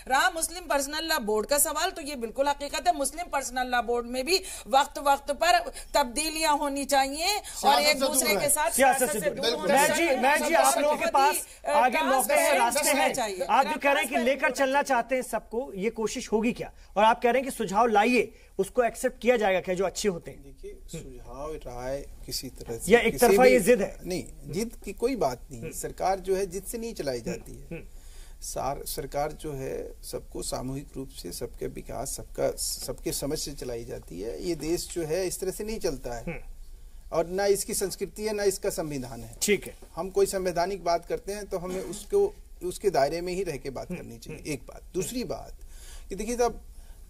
Speaker 6: रहा मुस्लिम पर्सनल लॉ बोर्ड का सवाल, तो ये बिल्कुल हकीकत है, मुस्लिम पर्सनल लॉ बोर्ड में भी वक्त वक्त पर तब्दीलियां होनी चाहिए और एक दूसरे के साथ सियासत से दूर होना चाहिए।
Speaker 1: आप लोगों के पास आगे मौके हैं, रास्ते हैं, आप जो कह रहे हैं कि लेकर चलना चाहते हैं सबको, ये कोशिश होगी क्या? और आप कह रहे हैं कि सुझाव लाइए, उसको एक्सेप्ट किया जाएगा क्या जो अच्छे होते हैं?
Speaker 9: देखिए, सुझाव राय किसी तरह से
Speaker 1: या एक तरफा ये जिद है?
Speaker 9: नहीं, जिद की कोई बात नहीं। सरकार जो है जिद से नहीं चलाई जाती है। सरकार जो है सबको सामूहिक रूप से, सबके विकास, सबके समझ से चलाई जाती है। ये देश जो है इस तरह से नहीं चलता है, और ना इसकी संस्कृति है, ना इसका संविधान है।
Speaker 1: ठीक है,
Speaker 9: हम कोई संवैधानिक बात करते हैं तो हमें उसके दायरे में ही रह के बात करनी चाहिए, एक बात। दूसरी बात कि देखिए, तब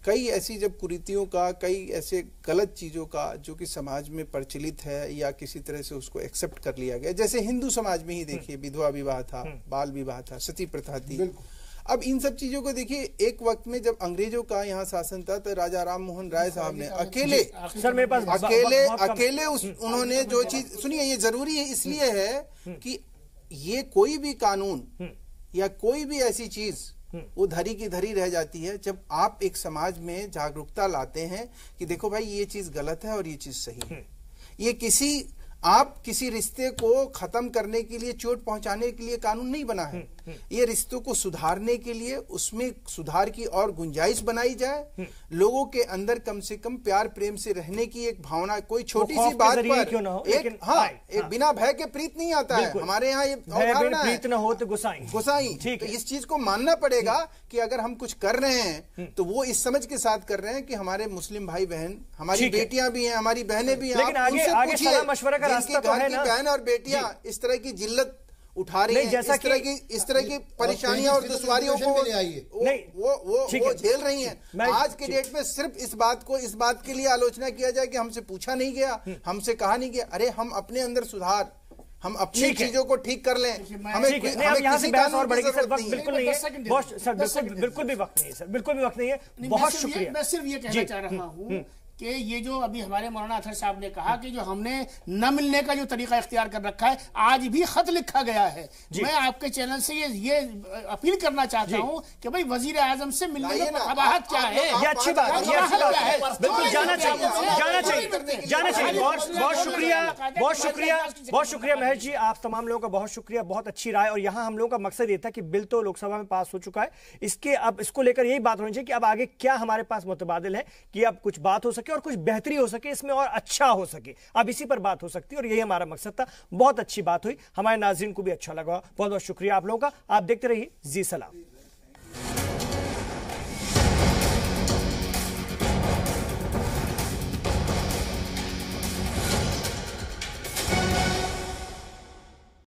Speaker 9: कई ऐसी जब कुरीतियों का, कई ऐसे गलत चीज़ों का जो कि समाज में प्रचलित है या किसी तरह से उसको एक्सेप्ट कर लिया गया, जैसे हिंदू समाज में ही देखिए विधवा विवाह था, बाल विवाह था, सती प्रथा थी। अब इन सब चीजों को देखिए, एक वक्त में जब अंग्रेजों का यहाँ शासन था तो राजा राम मोहन राय साहब ने अकेले उन्होंने जो चीज सुनिए, ये जरूरी है इसलिए है कि ये कोई भी कानून या कोई भी ऐसी चीज वो धरी की धरी रह जाती है जब आप एक समाज में जागरूकता लाते हैं कि देखो भाई ये चीज गलत है और ये चीज सही है। ये आप किसी रिश्ते को खत्म करने के लिए, चोट पहुंचाने के लिए कानून नहीं बना है। ये रिश्तों को सुधारने के लिए, उसमें सुधार की और गुंजाइश बनाई जाए, लोगों के अंदर कम से कम प्यार प्रेम से रहने की एक भावना, कोई छोटी सी बात पर एक बिना भय के प्रीत नहीं आता है। हमारे यहाँ ये अवधारणा है,
Speaker 1: प्रीत न हो तो गुसाई।
Speaker 9: तो इस चीज को मानना पड़ेगा कि अगर हम कुछ कर रहे हैं तो वो इस समझ के साथ कर रहे हैं कि हमारे मुस्लिम भाई बहन, हमारी बेटियां भी हैं, हमारी बहनें भी हैं, जिनके घर की बहन और बेटियां इस तरह की जिल्लत उठा रही हैं, इस तरह की परेशानियां और दुश्वारियों को वो झेल रही हैं। आज के डेट में सिर्फ इस बात के लिए आलोचना किया जाए कि हमसे पूछा नहीं गया, हमसे कहा नहीं गया। अरे हम अपने अंदर सुधार, हम अपनी चीजों को ठीक कर लें। हमें
Speaker 1: यहाँ से बहस और बढ़ेगी सर, वक्त बिल्कुल नहीं है सर, बिल्कुल भी वक्त नहीं है सर, बिल्कुल भी वक्त नहीं है। बहुत शुक्रिया।
Speaker 7: मैं सिर्फ ये कहना चाह रहा हूँ कि ये जो अभी हमारे मौलाना अतहर साहब ने कहा कि जो हमने न मिलने का जो तरीका इख्तियार कर रखा है, आज भी खत लिखा गया है। मैं आपके चैनल से ये अपील करना चाहता हूं कि भाई वजीर आजम से मिलने में कबाहत क्या है।
Speaker 1: ये अच्छी बात है, बिल्कुल जाना चाहिए। बहुत शुक्रिया महेश जी, आप तमाम लोगों का बहुत शुक्रिया, बहुत अच्छी राय। और यहाँ हम लोगों का मकसद ये था कि बिल तो लोकसभा में पास हो चुका है, अब इसको लेकर यही बात होनी चाहिए कि अब आगे क्या हमारे पास मुतबादिल है कि अब कुछ बात हो सके और कुछ बेहतरी हो सके, इसमें और अच्छा हो सके। अब इसी पर बात हो सकती है और यही हमारा मकसद था। बहुत अच्छी बात हुई, हमारे नाज़रीन को भी अच्छा लगा। बहुत बहुत शुक्रिया आप लोगों का। आप देखते रहिए जी सलाम।